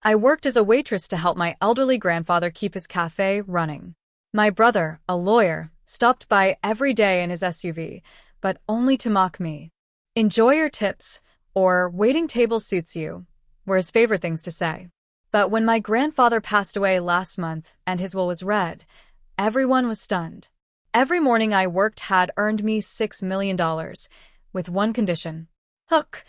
I worked as a waitress to help my elderly grandfather keep his cafe running. My brother, a lawyer, stopped by every day in his SUV, but only to mock me. Enjoy your tips, or waiting table suits you, were his favorite things to say. But when my grandfather passed away last month and his will was read, everyone was stunned. Every morning I worked had earned me $6 million, with one condition. Hook.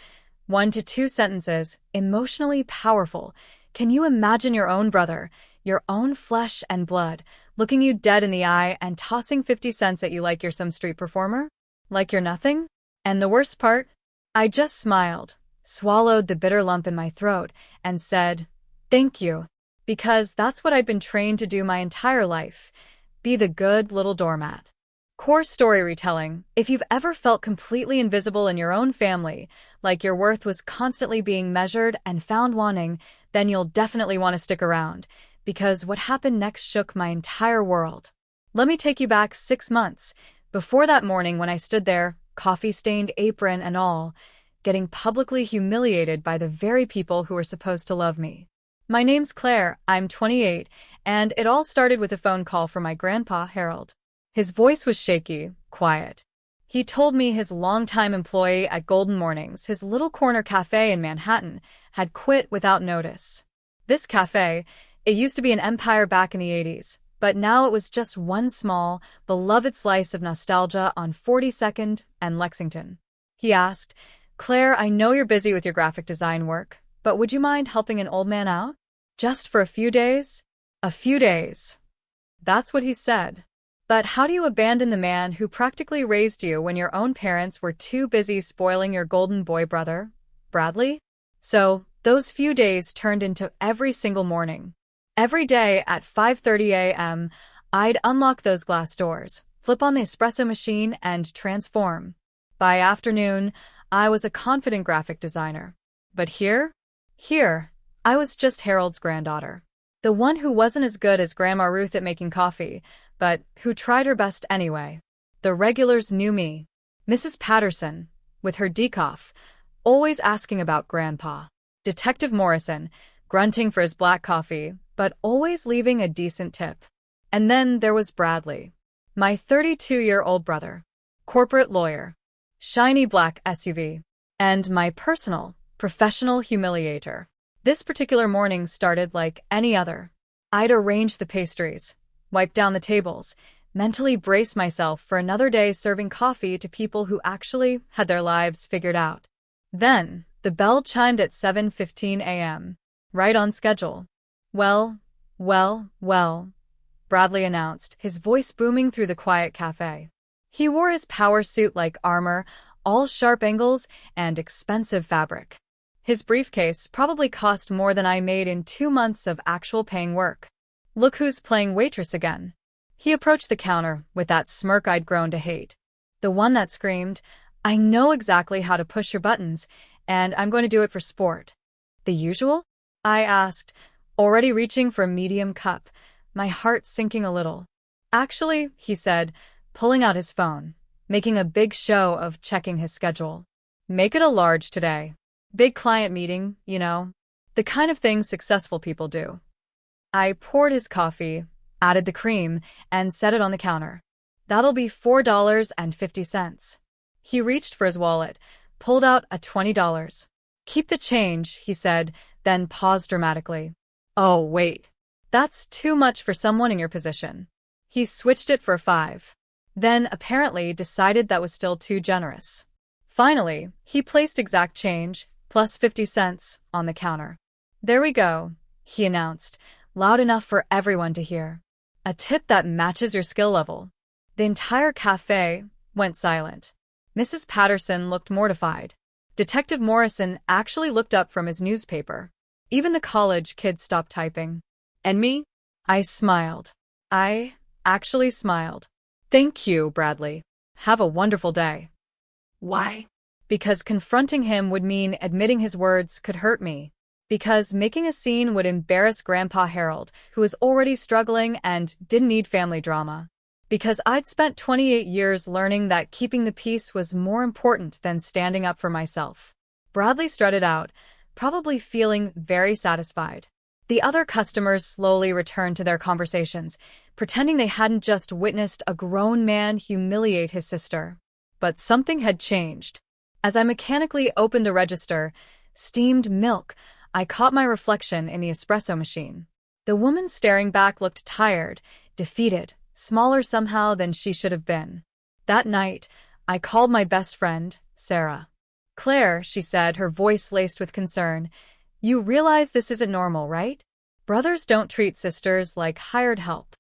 1 to 2 sentences, emotionally powerful. Can you imagine your own brother, your own flesh and blood, looking you dead in the eye and tossing 50 cents at you like you're some street performer? Like you're nothing? And the worst part? I just smiled, swallowed the bitter lump in my throat, and said, "Thank you." Because that's what I'd been trained to do my entire life. Be the good little doormat. Core story retelling. If you've ever felt completely invisible in your own family, like your worth was constantly being measured and found wanting, then you'll definitely want to stick around, because what happened next shook my entire world. Let me take you back 6 months, before that morning when I stood there, coffee-stained apron and all, getting publicly humiliated by the very people who were supposed to love me. My name's Claire, I'm 28, and it all started with a phone call from my grandpa, Harold. His voice was shaky, quiet. He told me his longtime employee at Golden Mornings, his little corner cafe in Manhattan, had quit without notice. This cafe, it used to be an empire back in the 80s, but now it was just one small, beloved slice of nostalgia on 42nd and Lexington. He asked, "Claire, I know you're busy with your graphic design work, but would you mind helping an old man out? Just for a few days?" A few days. That's what he said. But how do you abandon the man who practically raised you when your own parents were too busy spoiling your golden boy brother, Bradley? So, those few days turned into every single morning. Every day at 5:30 a.m., I'd unlock those glass doors, flip on the espresso machine, and transform. By afternoon, I was a confident graphic designer. But here, I was just Harold's granddaughter. The one who wasn't as good as Grandma Ruth at making coffee, but who tried her best anyway. The regulars knew me. Mrs. Patterson, with her decoff, always asking about Grandpa. Detective Morrison, grunting for his black coffee, but always leaving a decent tip. And then there was Bradley, my 32-year-old brother, corporate lawyer, shiny black SUV, and my personal, professional humiliator. This particular morning started like any other. I'd arrange the pastries, wipe down the tables, mentally brace myself for another day serving coffee to people who actually had their lives figured out. Then, the bell chimed at 7:15 a.m., right on schedule. Well, Bradley announced, his voice booming through the quiet cafe. He wore his power suit like armor, all sharp angles and expensive fabric. His briefcase probably cost more than I made in 2 months of actual paying work. "Look who's playing waitress again." He approached the counter with that smirk I'd grown to hate. The one that screamed, "I know exactly how to push your buttons, and I'm going to do it for sport." "The usual?" I asked, already reaching for a medium cup, my heart sinking a little. "Actually," he said, pulling out his phone, making a big show of checking his schedule. "Make it a large today. Big client meeting, you know. The kind of thing successful people do." I poured his coffee, added the cream, and set it on the counter. "That'll be $4.50. He reached for his wallet, pulled out a $20. "Keep the change," he said, then paused dramatically. "Oh, wait. That's too much for someone in your position." He switched it for $5. Then, apparently, decided that was still too generous. Finally, he placed exact change, plus 50 cents, on the counter. "There we go," he announced, loud enough for everyone to hear. "A tip that matches your skill level." The entire cafe went silent. Mrs. Patterson looked mortified. Detective Morrison actually looked up from his newspaper. Even the college kids stopped typing. And me? I smiled. I actually smiled. "Thank you, Bradley. Have a wonderful day." Why? Because confronting him would mean admitting his words could hurt me. Because making a scene would embarrass Grandpa Harold, who was already struggling and didn't need family drama. Because I'd spent 28 years learning that keeping the peace was more important than standing up for myself. Bradley strutted out, probably feeling very satisfied. The other customers slowly returned to their conversations, pretending they hadn't just witnessed a grown man humiliate his sister. But something had changed. As I mechanically opened the register, steamed milk, I caught my reflection in the espresso machine. The woman staring back looked tired, defeated, smaller somehow than she should have been. That night, I called my best friend, Sarah. "Claire," she said, her voice laced with concern, "you realize this isn't normal, right? Brothers don't treat sisters like hired help."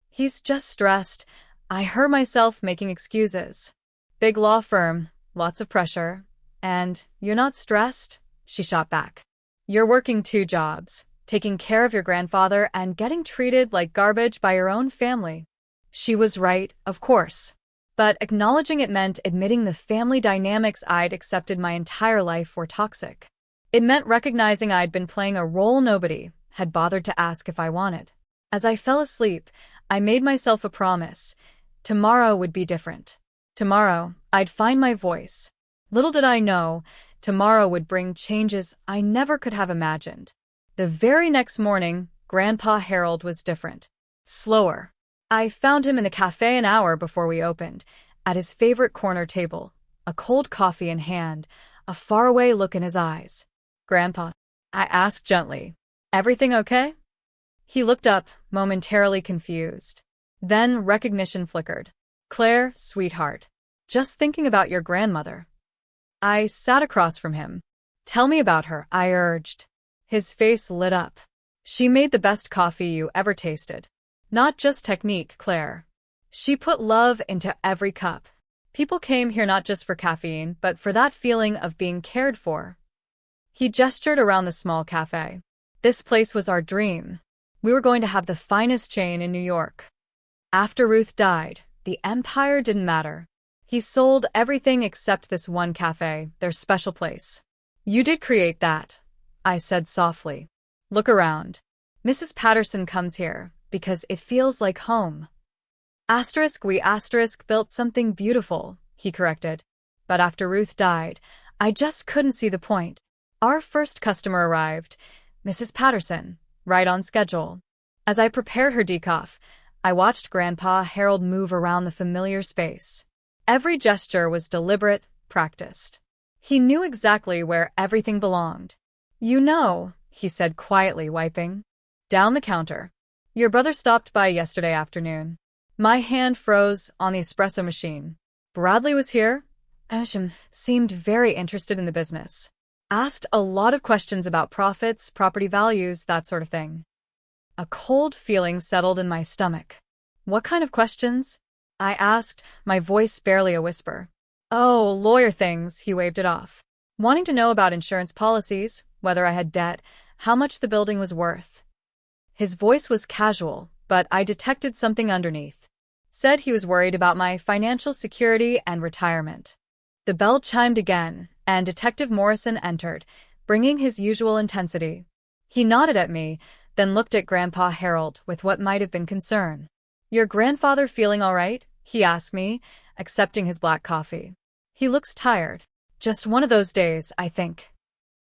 "He's just stressed." I heard myself making excuses. "Big law firm, lots of pressure. And you're not stressed?" she shot back. "You're working 2 jobs, taking care of your grandfather and getting treated like garbage by your own family." She was right, of course. But acknowledging it meant admitting the family dynamics I'd accepted my entire life were toxic. It meant recognizing I'd been playing a role nobody had bothered to ask if I wanted. As I fell asleep, I made myself a promise. Tomorrow would be different. Tomorrow, I'd find my voice. Little did I know, tomorrow would bring changes I never could have imagined. The very next morning, Grandpa Harold was different. Slower. I found him in the café an hour before we opened, at his favorite corner table, a cold coffee in hand, a faraway look in his eyes. "Grandpa," I asked gently, "everything okay?" He looked up, momentarily confused. Then recognition flickered. "Claire, sweetheart, just thinking about your grandmother." I sat across from him. "Tell me about her," I urged. His face lit up. "She made the best coffee you ever tasted. Not just technique, Claire. She put love into every cup. People came here not just for caffeine, but for that feeling of being cared for." He gestured around the small cafe. "This place was our dream. We were going to have the finest chain in New York." After Ruth died, the empire didn't matter. He sold everything except this one cafe, their special place. "You did create that," I said softly. "Look around. Mrs. Patterson comes here because it feels like home." We built something beautiful," he corrected. "But after Ruth died, I just couldn't see the point." Our first customer arrived, Mrs. Patterson, right on schedule. As I prepared her decaf, I watched Grandpa Harold move around the familiar space. Every gesture was deliberate, practiced. He knew exactly where everything belonged. "You know," he said quietly, wiping down the counter. "Your brother stopped by yesterday afternoon." My hand froze on the espresso machine. "Bradley was here?" Asham seemed very interested in the business. Asked a lot of questions about profits, property values, that sort of thing. A cold feeling settled in my stomach. "What kind of questions?" I asked, my voice barely a whisper. "Oh, lawyer things," he waved it off. "Wanting to know about insurance policies, whether I had debt, how much the building was worth." His voice was casual, but I detected something underneath. Said he was worried about my financial security and retirement. The bell chimed again, and Detective Morrison entered, bringing his usual intensity. He nodded at me, then looked at Grandpa Harold with what might have been concern. "Your grandfather feeling all right?" he asked me, accepting his black coffee. "He looks tired. Just one of those days, I think."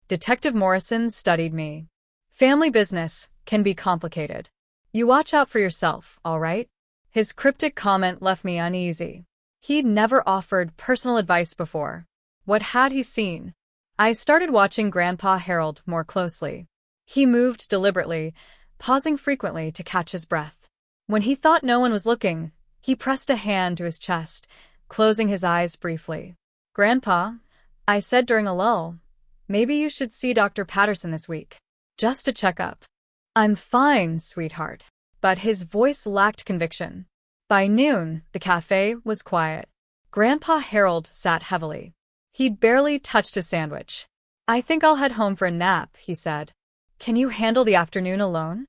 Detective Morrison studied me. "Family business can be complicated. You watch out for yourself, all right?" His cryptic comment left me uneasy. He'd never offered personal advice before. What had he seen? I started watching Grandpa Harold more closely. He moved deliberately, pausing frequently to catch his breath. When he thought no one was looking, he pressed a hand to his chest, closing his eyes briefly. "Grandpa," I said during a lull, "maybe you should see Dr. Patterson this week. Just to check up." "I'm fine, sweetheart." But his voice lacked conviction. By noon, the cafe was quiet. Grandpa Harold sat heavily. He'd barely touched his sandwich. "I think I'll head home for a nap," he said. "Can you handle the afternoon alone?"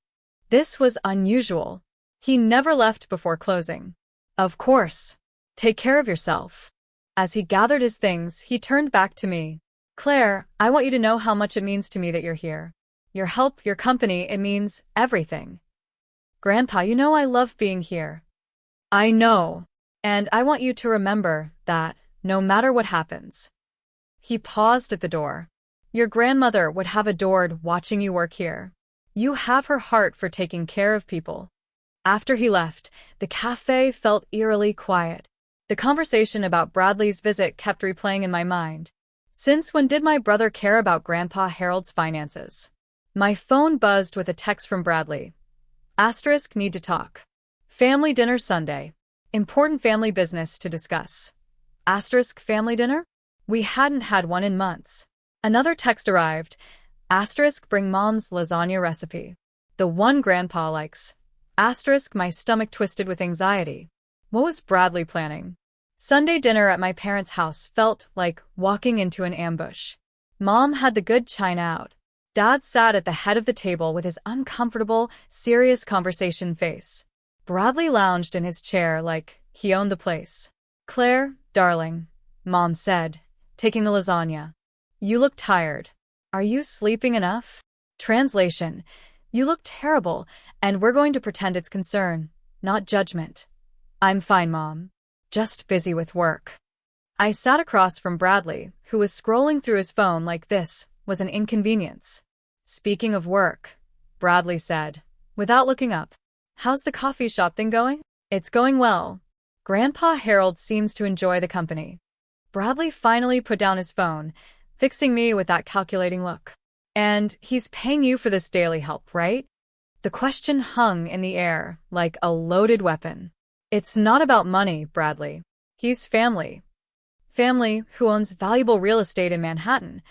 This was unusual. He never left before closing. "Of course. Take care of yourself." As he gathered his things, he turned back to me. "Claire, I want you to know how much it means to me that you're here. Your help, your company, it means everything." "Grandpa, you know I love being here." "I know. And I want you to remember that, no matter what happens." He paused at the door. "Your grandmother would have adored watching you work here. You have her heart for taking care of people. After he left, the cafe felt eerily quiet. The conversation about Bradley's visit kept replaying in my mind. Since when did my brother care about Grandpa Harold's finances? My phone buzzed with a text from Bradley. Asterisk, need to talk. Family dinner Sunday. Important family business to discuss. Asterisk, family dinner? We hadn't had one in months. Another text arrived. Asterisk, bring mom's lasagna recipe. The one Grandpa likes. Asterisk, my stomach twisted with anxiety. What was Bradley planning? Sunday dinner at my parents' house felt like walking into an ambush. Mom had the good china out. Dad sat at the head of the table with his uncomfortable, serious conversation face. Bradley lounged in his chair like he owned the place. Claire, darling, Mom said, taking the lasagna. You look tired. Are you sleeping enough? Translation. You look terrible, and we're going to pretend it's concern, not judgment. I'm fine, Mom. Just busy with work. I sat across from Bradley, who was scrolling through his phone like this was an inconvenience. Speaking of work, Bradley said, without looking up. How's the coffee shop thing going? It's going well. Grandpa Harold seems to enjoy the company. Bradley finally put down his phone, fixing me with that calculating look. And he's paying you for this daily help, right? The question hung in the air like a loaded weapon. It's not about money, Bradley. He's family. Family who owns valuable real estate in Manhattan,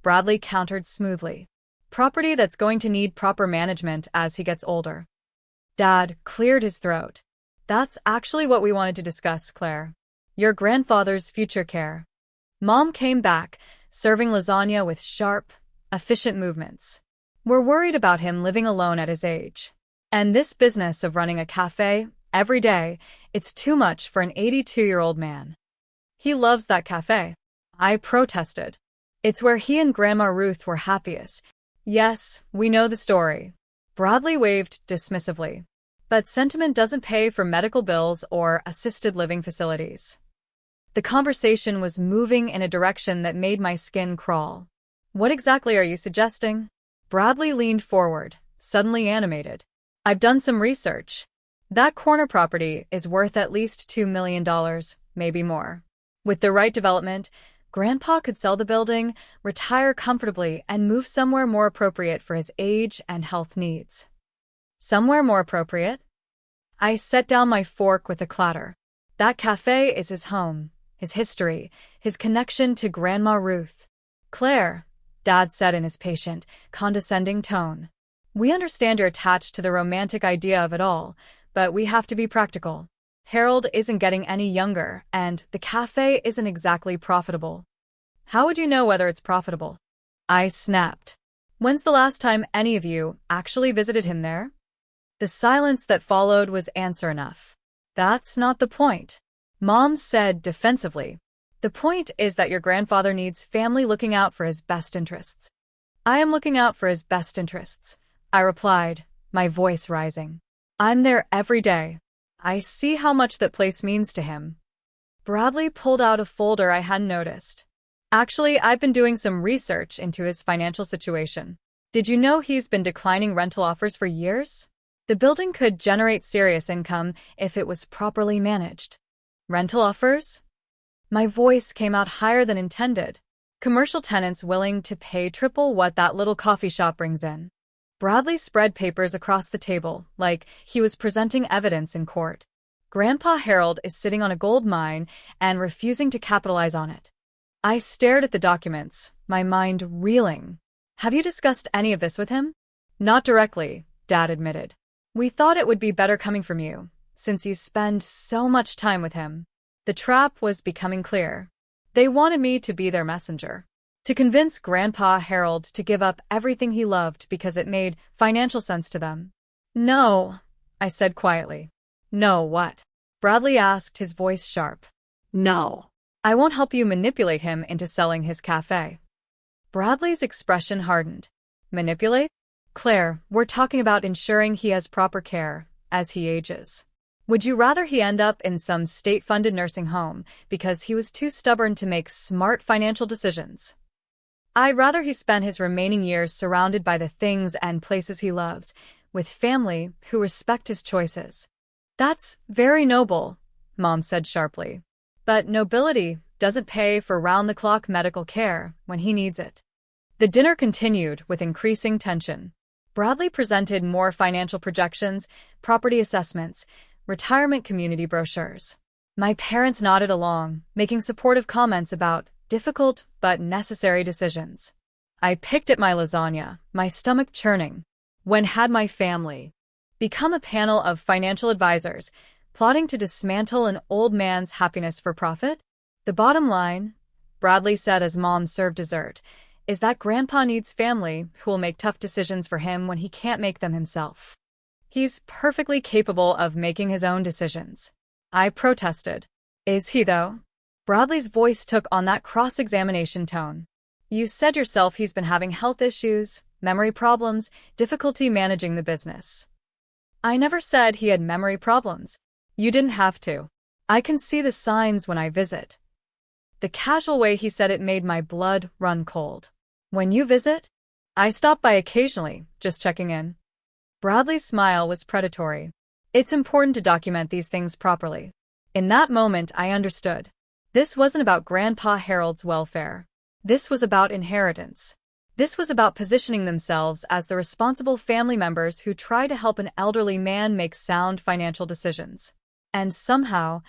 Bradley countered smoothly. Property that's going to need proper management as he gets older. Dad cleared his throat. That's actually what we wanted to discuss, Claire. Your grandfather's future care. Mom came back, serving lasagna with sharp, efficient movements. We're worried about him living alone at his age. And this business of running a cafe every day, it's too much for an 82-year-old man. He loves that cafe. I protested. It's where he and Grandma Ruth were happiest. Yes, we know the story. Bradley waved dismissively. But sentiment doesn't pay for medical bills or assisted living facilities. The conversation was moving in a direction that made my skin crawl. What exactly are you suggesting? Bradley leaned forward, suddenly animated. I've done some research. That corner property is worth at least $2 million, maybe more. With the right development, Grandpa could sell the building, retire comfortably, and move somewhere more appropriate for his age and health needs. Somewhere more appropriate? I set down my fork with a clatter. That cafe is his home, his history, his connection to Grandma Ruth. Claire, Dad said in his patient, condescending tone. We understand you're attached to the romantic idea of it all, but we have to be practical. Harold isn't getting any younger, and the cafe isn't exactly profitable. How would you know whether it's profitable? I snapped. When's the last time any of you actually visited him there? The silence that followed was answer enough. That's not the point. Mom said defensively. The point is that your grandfather needs family looking out for his best interests. I am looking out for his best interests, I replied, my voice rising. I'm there every day. I see how much that place means to him. Bradley pulled out a folder I hadn't noticed. Actually, I've been doing some research into his financial situation. Did you know he's been declining rental offers for years? The building could generate serious income if it was properly managed. Rental offers? My voice came out higher than intended. Commercial tenants willing to pay triple what that little coffee shop brings in. Bradley spread papers across the table, like he was presenting evidence in court. Grandpa Harold is sitting on a gold mine and refusing to capitalize on it. I stared at the documents, my mind reeling. Have you discussed any of this with him? Not directly, Dad admitted. We thought it would be better coming from you, since you spend so much time with him. The trap was becoming clear. They wanted me to be their messenger. To convince Grandpa Harold to give up everything he loved because it made financial sense to them. No, I said quietly. No, what? Bradley asked, his voice sharp. No. I won't help you manipulate him into selling his cafe. Bradley's expression hardened. Manipulate? Claire, we're talking about ensuring he has proper care as he ages. Would you rather he end up in some state-funded nursing home because he was too stubborn to make smart financial decisions? I'd rather he spent his remaining years surrounded by the things and places he loves, with family who respect his choices. That's very noble, Mom said sharply. But nobility doesn't pay for round-the-clock medical care when he needs it. The dinner continued with increasing tension. Bradley presented more financial projections, property assessments, retirement community brochures. My parents nodded along, making supportive comments about difficult but necessary decisions. I picked at my lasagna, my stomach churning. When had my family become a panel of financial advisors, plotting to dismantle an old man's happiness for profit? The bottom line, Bradley said as Mom served dessert, is that Grandpa needs family who will make tough decisions for him when he can't make them himself. He's perfectly capable of making his own decisions. I protested. Is he, though? Bradley's voice took on that cross-examination tone. You said yourself he's been having health issues, memory problems, difficulty managing the business. I never said he had memory problems. You didn't have to. I can see the signs when I visit. The casual way he said it made my blood run cold. When you visit? I stop by occasionally, just checking in. Bradley's smile was predatory. It's important to document these things properly. In that moment, I understood. This wasn't about Grandpa Harold's welfare. This was about inheritance. This was about positioning themselves as the responsible family members who try to help an elderly man make sound financial decisions. And somehow,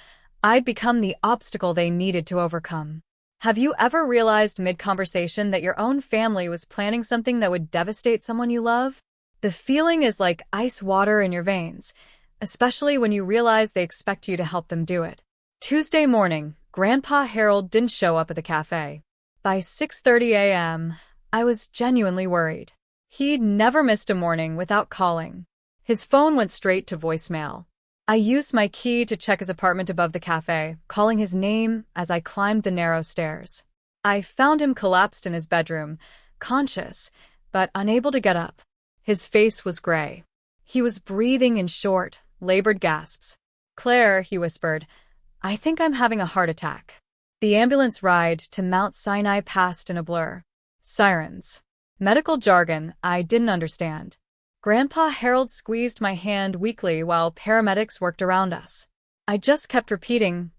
I'd become the obstacle they needed to overcome. Have you ever realized mid-conversation that your own family was planning something that would devastate someone you love? The feeling is like ice water in your veins, especially when you realize they expect you to help them do it. Tuesday morning, Grandpa Harold didn't show up at the cafe. By 6:30 a.m., I was genuinely worried. He'd never missed a morning without calling. His phone went straight to voicemail. I used my key to check his apartment above the cafe, calling his name as I climbed the narrow stairs. I found him collapsed in his bedroom, conscious, but unable to get up. His face was gray. He was breathing in short, labored gasps. Claire, he whispered, I think I'm having a heart attack. The ambulance ride to Mount Sinai passed in a blur. Sirens. Medical jargon I didn't understand. Grandpa Harold squeezed my hand weakly while paramedics worked around us. I just kept repeating,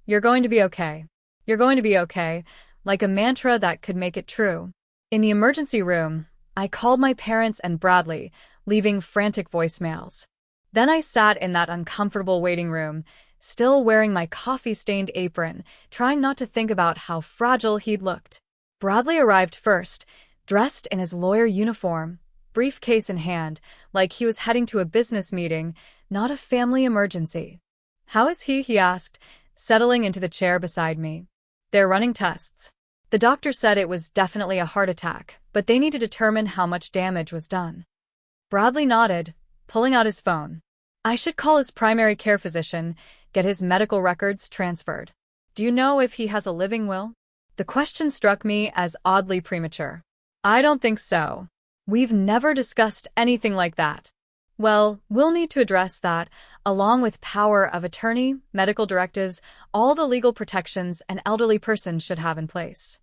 "You're going to be okay. You're going to be okay," like a mantra that could make it true. In the emergency room, I called my parents and Bradley, leaving frantic voicemails. Then I sat in that uncomfortable waiting room, still wearing my coffee-stained apron, trying not to think about how fragile he'd looked. Bradley arrived first, dressed in his lawyer uniform, briefcase in hand, like he was heading to a business meeting, not a family emergency. "How is he?" he asked, settling into the chair beside me. "They're running tests. The doctor said it was definitely a heart attack, but they need to determine how much damage was done." Bradley nodded, pulling out his phone. "I should call his primary care physician, get his medical records transferred. Do you know if he has a living will?" The question struck me as oddly premature. "I don't think so. We've never discussed anything like that." "Well, we'll need to address that, along with power of attorney, medical directives, all the legal protections an elderly person should have in place."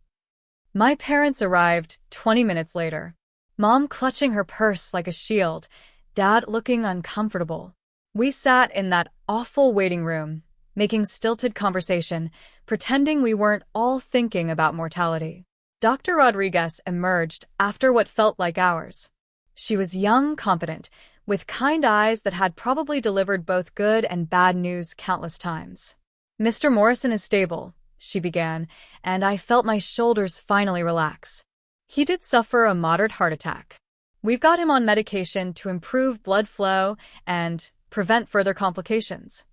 My parents arrived 20 minutes later. Mom clutching her purse like a shield, Dad looking uncomfortable. We sat in that awful waiting room, making stilted conversation, pretending we weren't all thinking about mortality. Dr. Rodriguez emerged after what felt like hours. She was young, competent, with kind eyes that had probably delivered both good and bad news countless times. "Mr. Morrison is stable," she began, and I felt my shoulders finally relax. "He did suffer a moderate heart attack. We've got him on medication to improve blood flow and prevent further complications."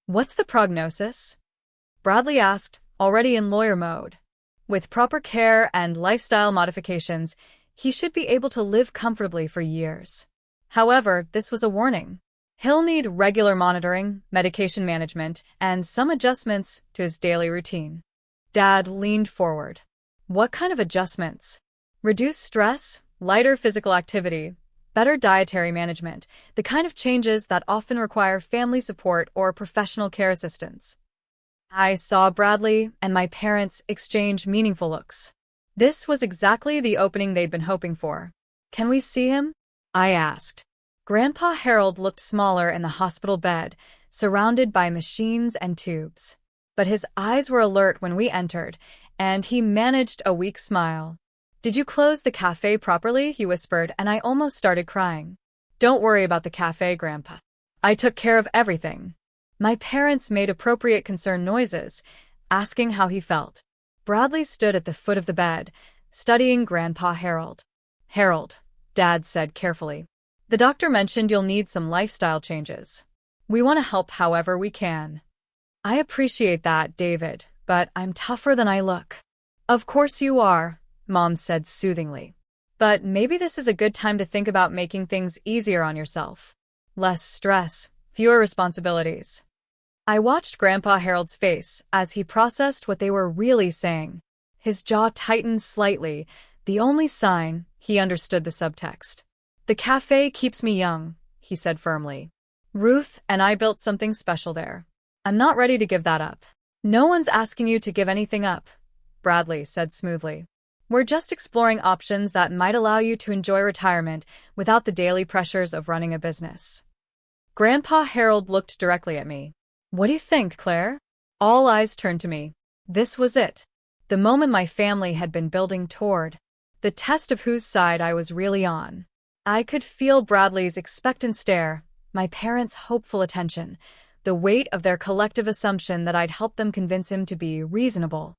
"What's the prognosis?" Bradley asked, already in lawyer mode. "With proper care and lifestyle modifications, he should be able to live comfortably for years. However, this was a warning. He'll need regular monitoring, medication management, and some adjustments to his daily routine." Dad leaned forward. "What kind of adjustments?" "Reduced stress, lighter physical activity, better dietary management, the kind of changes that often require family support or professional care assistance." I saw Bradley and my parents exchange meaningful looks. This was exactly the opening they'd been hoping for. "Can we see him?" I asked. Grandpa Harold looked smaller in the hospital bed, surrounded by machines and tubes. But his eyes were alert when we entered, and he managed a weak smile. "Did you close the cafe properly?" he whispered, and I almost started crying. "Don't worry about the cafe, Grandpa. I took care of everything." My parents made appropriate concerned noises, asking how he felt. Bradley stood at the foot of the bed, studying Grandpa Harold. "Harold," Dad said carefully, "the doctor mentioned you'll need some lifestyle changes. We want to help however we can." "I appreciate that, David, but I'm tougher than I look." "Of course you are," Mom said soothingly. "But maybe this is a good time to think about making things easier on yourself. Less stress, fewer responsibilities." I watched Grandpa Harold's face as he processed what they were really saying. His jaw tightened slightly, the only sign he understood the subtext. "The cafe keeps me young," he said firmly. "Ruth and I built something special there. I'm not ready to give that up." "No one's asking you to give anything up," Bradley said smoothly. "We're just exploring options that might allow you to enjoy retirement without the daily pressures of running a business." Grandpa Harold looked directly at me. "What do you think, Claire?" All eyes turned to me. This was it. The moment my family had been building toward. The test of whose side I was really on. I could feel Bradley's expectant stare, my parents' hopeful attention, the weight of their collective assumption that I'd help them convince him to be reasonable.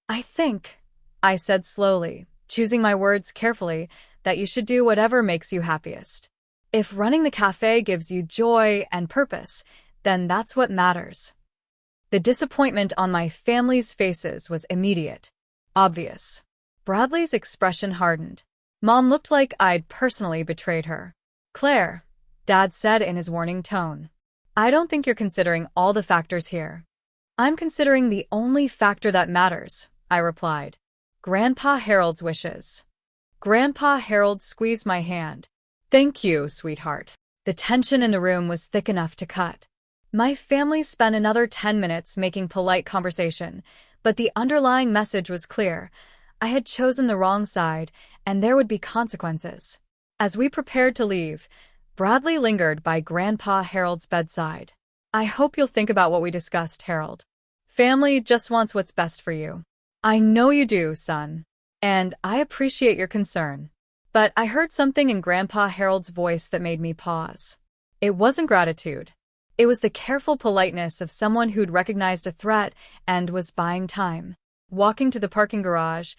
"I think," I said slowly, choosing my words carefully, "that you should do whatever makes you happiest. If running the cafe gives you joy and purpose, then that's what matters." The disappointment on my family's faces was immediate, obvious. Bradley's expression hardened. Mom looked like I'd personally betrayed her. "Claire," Dad said in his warning tone, "I don't think you're considering all the factors here." "I'm considering the only factor that matters," I replied. "Grandpa Harold's wishes." Grandpa Harold squeezed my hand. "Thank you, sweetheart." The tension in the room was thick enough to cut. My family spent another 10 minutes making polite conversation, but the underlying message was clear. I had chosen the wrong side, and there would be consequences. As we prepared to leave, Bradley lingered by Grandpa Harold's bedside. "I hope you'll think about what we discussed, Harold. Family just wants what's best for you." "I know you do, son. And I appreciate your concern." But I heard something in Grandpa Harold's voice that made me pause. It wasn't gratitude. It was the careful politeness of someone who'd recognized a threat and was buying time. Walking to the parking garage,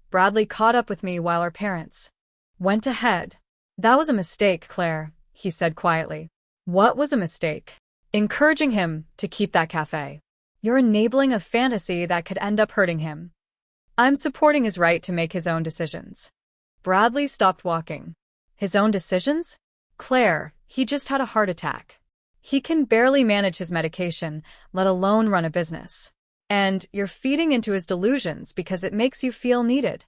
Bradley caught up with me while our parents went ahead. "That was a mistake, Claire," he said quietly. "What was a mistake?" "Encouraging him to keep that cafe. You're enabling a fantasy that could end up hurting him." "I'm supporting his right to make his own decisions." Bradley stopped walking. "His own decisions? Claire, he just had a heart attack. He can barely manage his medication, let alone run a business. And you're feeding into his delusions because it makes you feel needed."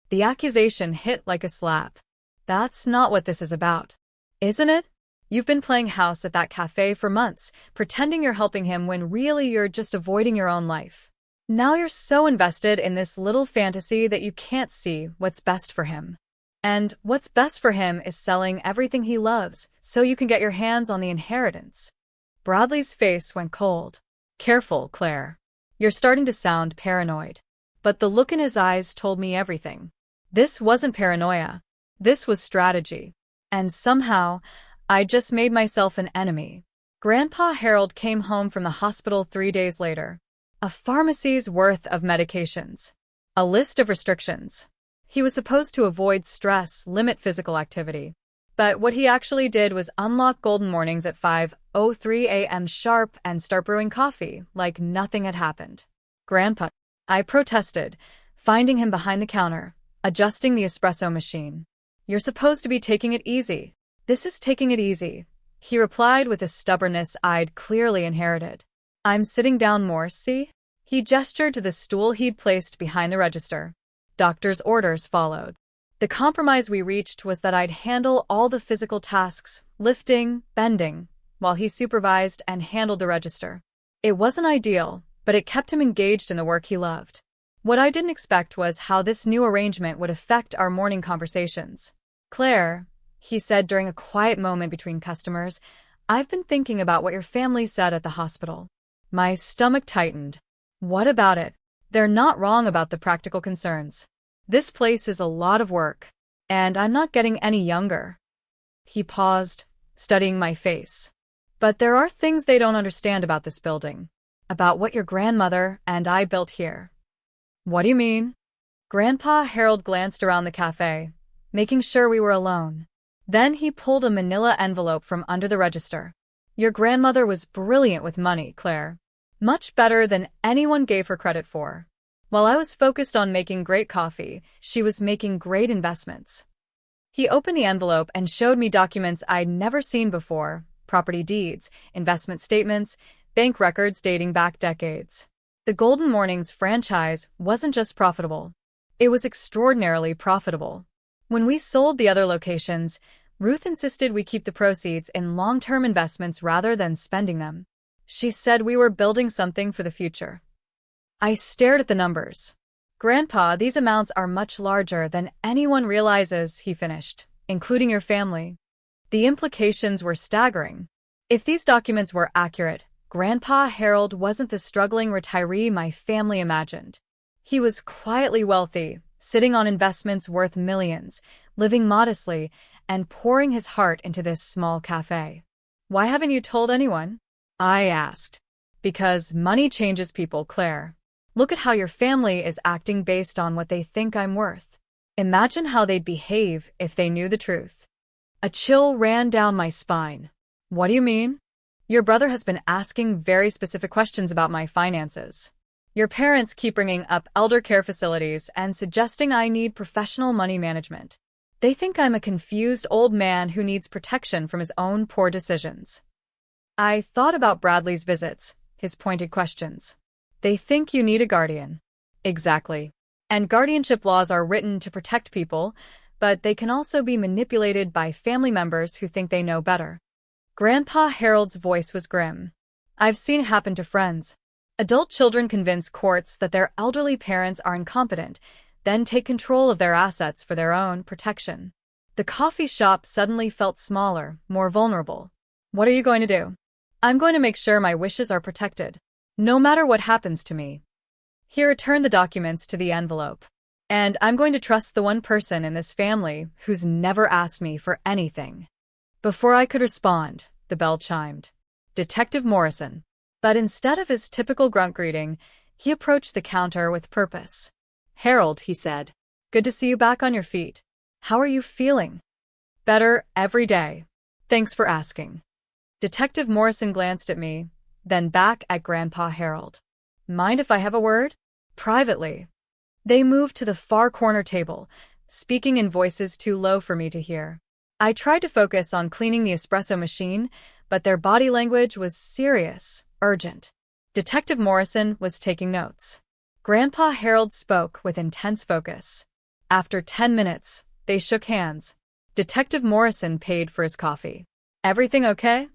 The accusation hit like a slap. "That's not what this is about, isn't it? You've been playing house at that cafe for months, pretending you're helping him when really you're just avoiding your own life. Now you're so invested in this little fantasy that you can't see what's best for him. And what's best for him is selling everything he loves so you can get your hands on the inheritance." Bradley's face went cold. "Careful, Claire. You're starting to sound paranoid." But the look in his eyes told me everything. This wasn't paranoia. This was strategy. And somehow, I just made myself an enemy. Grandpa Harold came home from the hospital 3 days later. A pharmacy's worth of medications. A list of restrictions. He was supposed to avoid stress, limit physical activity. But what he actually did was unlock golden mornings at 5:03 a.m. sharp and start brewing coffee like nothing had happened. "Grandpa," I protested, finding him behind the counter, adjusting the espresso machine. "You're supposed to be taking it easy." "This is taking it easy," he replied with a stubbornness I'd clearly inherited. "I'm sitting down more, see?" He gestured to the stool he'd placed behind the register. Doctor's orders followed. The compromise we reached was that I'd handle all the physical tasks, lifting, bending, while he supervised and handled the register. It wasn't ideal, but it kept him engaged in the work he loved. What I didn't expect was how this new arrangement would affect our morning conversations. Claire, he said during a quiet moment between customers, I've been thinking about what your family said at the hospital. My stomach tightened. What about it? They're not wrong about the practical concerns. This place is a lot of work, and I'm not getting any younger. He paused, studying my face. But there are things they don't understand about this building, about what your grandmother and I built here. What do you mean? Grandpa Harold glanced around the cafe, making sure we were alone. Then he pulled a manila envelope from under the register. Your grandmother was brilliant with money, Claire. Much better than anyone gave her credit for. While I was focused on making great coffee, she was making great investments. He opened the envelope and showed me documents I'd never seen before: property deeds, investment statements, bank records dating back decades. The Golden Mornings franchise wasn't just profitable. It was extraordinarily profitable. When we sold the other locations, Ruth insisted we keep the proceeds in long-term investments rather than spending them. She said we were building something for the future. I stared at the numbers. Grandpa, these amounts are much larger than anyone realizes, he finished, including your family. The implications were staggering. If these documents were accurate, Grandpa Harold wasn't the struggling retiree my family imagined. He was quietly wealthy, sitting on investments worth millions, living modestly, and pouring his heart into this small cafe. Why haven't you told anyone? I asked. Because money changes people, Claire. Look at how your family is acting based on what they think I'm worth. Imagine how they'd behave if they knew the truth. A chill ran down my spine. What do you mean? Your brother has been asking very specific questions about my finances. Your parents keep bringing up elder care facilities and suggesting I need professional money management. They think I'm a confused old man who needs protection from his own poor decisions. I thought about Bradley's visits, his pointed questions. They think you need a guardian. Exactly. And guardianship laws are written to protect people, but they can also be manipulated by family members who think they know better. Grandpa Harold's voice was grim. I've seen it happen to friends. Adult children convince courts that their elderly parents are incompetent, then take control of their assets for their own protection. The coffee shop suddenly felt smaller, more vulnerable. What are you going to do? I'm going to make sure my wishes are protected, no matter what happens to me. He returned the documents to the envelope. And I'm going to trust the one person in this family who's never asked me for anything. Before I could respond, the bell chimed. Detective Morrison. But instead of his typical grunt greeting, he approached the counter with purpose. Harold, he said. Good to see you back on your feet. How are you feeling? Better every day. Thanks for asking. Detective Morrison glanced at me, then back at Grandpa Harold. Mind if I have a word? Privately. They moved to the far corner table, speaking in voices too low for me to hear. I tried to focus on cleaning the espresso machine, but their body language was serious, urgent. Detective Morrison was taking notes. Grandpa Harold spoke with intense focus. After 10 minutes, they shook hands. Detective Morrison paid for his coffee. Everything okay?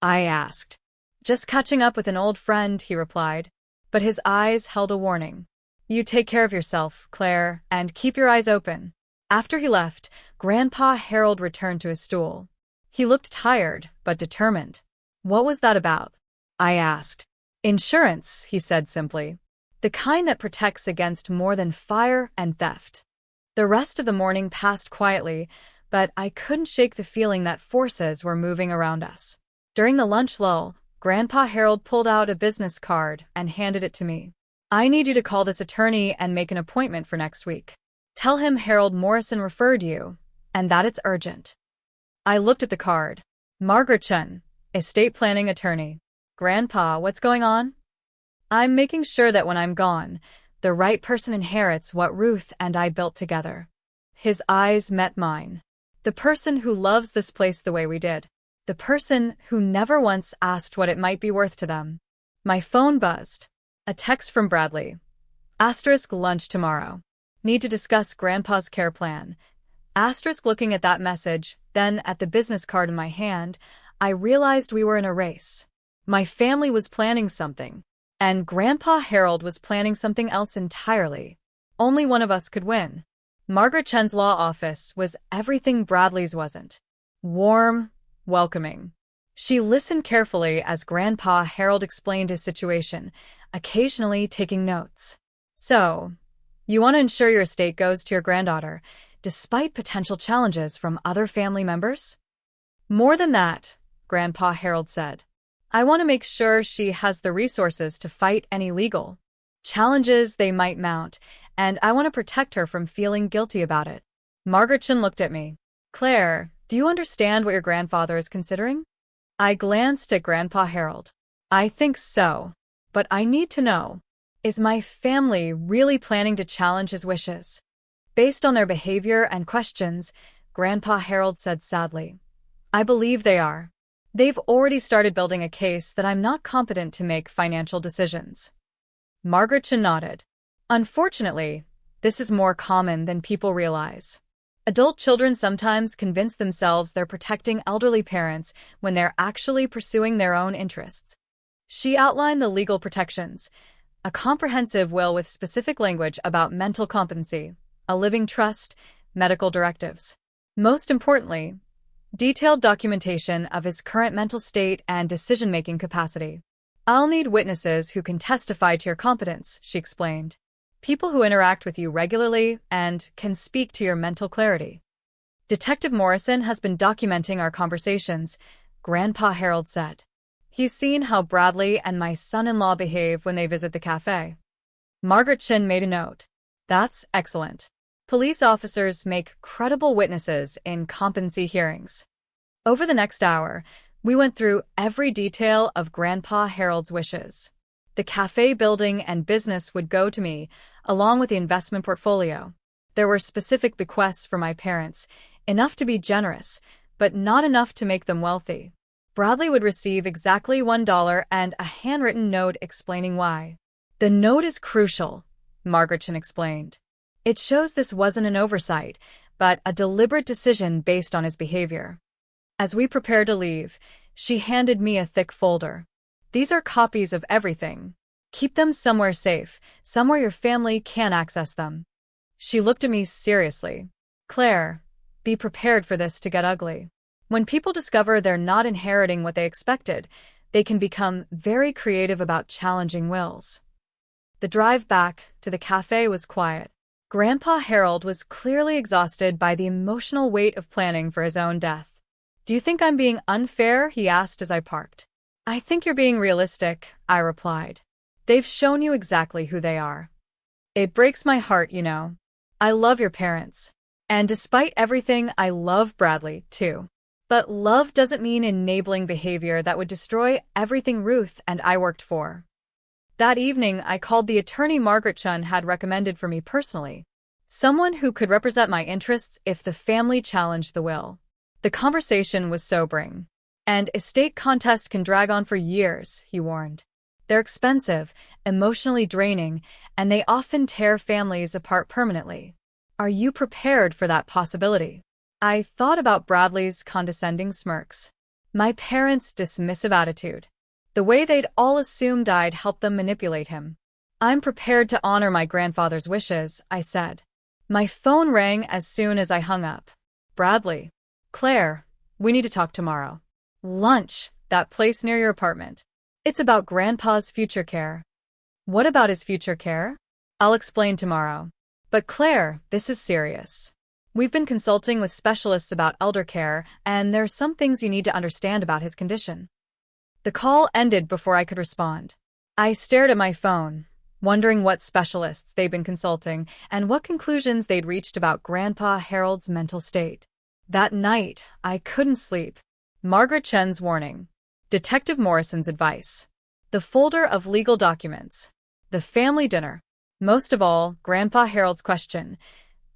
I asked. Just catching up with an old friend, he replied. But his eyes held a warning. You take care of yourself, Claire, and keep your eyes open. After he left, Grandpa Harold returned to his stool. He looked tired, but determined. What was that about? I asked. Insurance, he said simply. The kind that protects against more than fire and theft. The rest of the morning passed quietly, but I couldn't shake the feeling that forces were moving around us. During the lunch lull, Grandpa Harold pulled out a business card and handed it to me. I need you to call this attorney and make an appointment for next week. Tell him Harold Morrison referred you, and that it's urgent. I looked at the card. Margaret Chen, estate planning attorney. Grandpa, what's going on? I'm making sure that when I'm gone, the right person inherits what Ruth and I built together. His eyes met mine. The person who loves this place the way we did. The person who never once asked what it might be worth to them. My phone buzzed. A text from Bradley. Asterisk lunch tomorrow. Need to discuss Grandpa's care plan. Asterisk looking at that message, then at the business card in my hand, I realized we were in a race. My family was planning something. And Grandpa Harold was planning something else entirely. Only one of us could win. Margaret Chen's law office was everything Bradley's wasn't. Warm, welcoming. She listened carefully as Grandpa Harold explained his situation, occasionally taking notes. So, you want to ensure your estate goes to your granddaughter, despite potential challenges from other family members? More than that, Grandpa Harold said. I want to make sure she has the resources to fight any legal challenges they might mount, and I want to protect her from feeling guilty about it. Margaret Chen looked at me. Claire, do you understand what your grandfather is considering? I glanced at Grandpa Harold. I think so, but I need to know. Is my family really planning to challenge his wishes? Based on their behavior and questions, Grandpa Harold said sadly. I believe they are. They've already started building a case that I'm not competent to make financial decisions. Margaret Chen nodded. Unfortunately, this is more common than people realize. Adult children sometimes convince themselves they're protecting elderly parents when they're actually pursuing their own interests. She outlined the legal protections, a comprehensive will with specific language about mental competency, a living trust, medical directives. Most importantly, detailed documentation of his current mental state and decision-making capacity. I'll need witnesses who can testify to your competence, she explained. People who interact with you regularly and can speak to your mental clarity. Detective Morrison has been documenting our conversations, Grandpa Harold said. He's seen how Bradley and my son-in-law behave when they visit the cafe. Margaret Chen made a note. That's excellent. Police officers make credible witnesses in competency hearings. Over the next hour, we went through every detail of Grandpa Harold's wishes. The cafe building and business would go to me, along with the investment portfolio. There were specific bequests for my parents, enough to be generous, but not enough to make them wealthy. Bradley would receive exactly $1 and a handwritten note explaining why. The note is crucial, Margaret Chen explained. It shows this wasn't an oversight, but a deliberate decision based on his behavior. As we prepared to leave, she handed me a thick folder. These are copies of everything. Keep them somewhere safe, somewhere your family can't access them. She looked at me seriously. Claire, be prepared for this to get ugly. When people discover they're not inheriting what they expected, they can become very creative about challenging wills. The drive back to the cafe was quiet. Grandpa Harold was clearly exhausted by the emotional weight of planning for his own death. Do you think I'm being unfair? He asked as I parked. I think you're being realistic, I replied. They've shown you exactly who they are. It breaks my heart, you know. I love your parents. And despite everything, I love Bradley, too. But love doesn't mean enabling behavior that would destroy everything Ruth and I worked for. That evening, I called the attorney Margaret Chen had recommended for me personally. Someone who could represent my interests if the family challenged the will. The conversation was sobering. And estate contests can drag on for years, he warned. They're expensive, emotionally draining, and they often tear families apart permanently. Are you prepared for that possibility? I thought about Bradley's condescending smirks. My parents' dismissive attitude. The way they'd all assumed I'd help them manipulate him. I'm prepared to honor my grandfather's wishes, I said. My phone rang as soon as I hung up. Bradley. Claire, we need to talk tomorrow. Lunch, that place near your apartment. It's about Grandpa's future care. What about his future care? I'll explain tomorrow. But Claire, this is serious. We've been consulting with specialists about elder care, and there are some things you need to understand about his condition. The call ended before I could respond. I stared at my phone, wondering what specialists they'd been consulting and what conclusions they'd reached about Grandpa Harold's mental state. That night, I couldn't sleep. Margaret Chen's warning. Detective Morrison's advice. The folder of legal documents. The family dinner. Most of all, Grandpa Harold's question.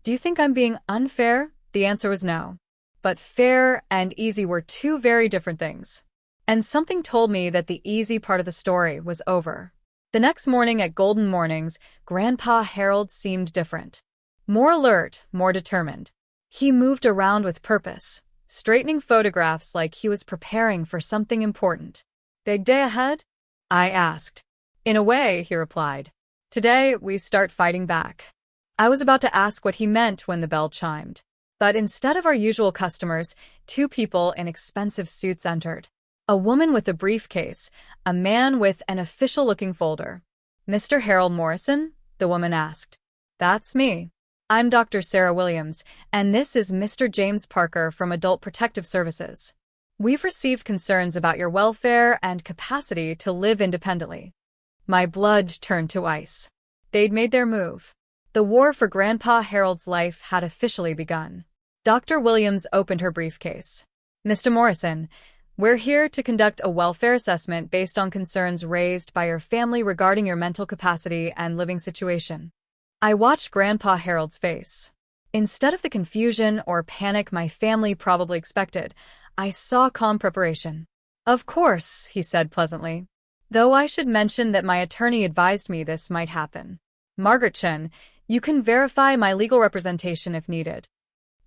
Do you think I'm being unfair? The answer was no. But fair and easy were two very different things. And something told me that the easy part of the story was over. The next morning at Golden Mornings, Grandpa Harold seemed different. More alert, more determined. He moved around with purpose, straightening photographs like he was preparing for something important. Big day ahead? I asked. In a way, he replied. Today, we start fighting back. I was about to ask what he meant when the bell chimed. But instead of our usual customers, two people in expensive suits entered. A woman with a briefcase, a man with an official-looking folder. Mr. Harold Morrison? The woman asked. That's me. I'm Dr. Sarah Williams, and this is Mr. James Parker from Adult Protective Services. We've received concerns about your welfare and capacity to live independently. My blood turned to ice. They'd made their move. The war for Grandpa Harold's life had officially begun. Dr. Williams opened her briefcase. Mr. Morrison, we're here to conduct a welfare assessment based on concerns raised by your family regarding your mental capacity and living situation. I watched Grandpa Harold's face. Instead of the confusion or panic my family probably expected, I saw calm preparation. Of course, he said pleasantly. Though I should mention that my attorney advised me this might happen. Margaret Chen, you can verify my legal representation if needed.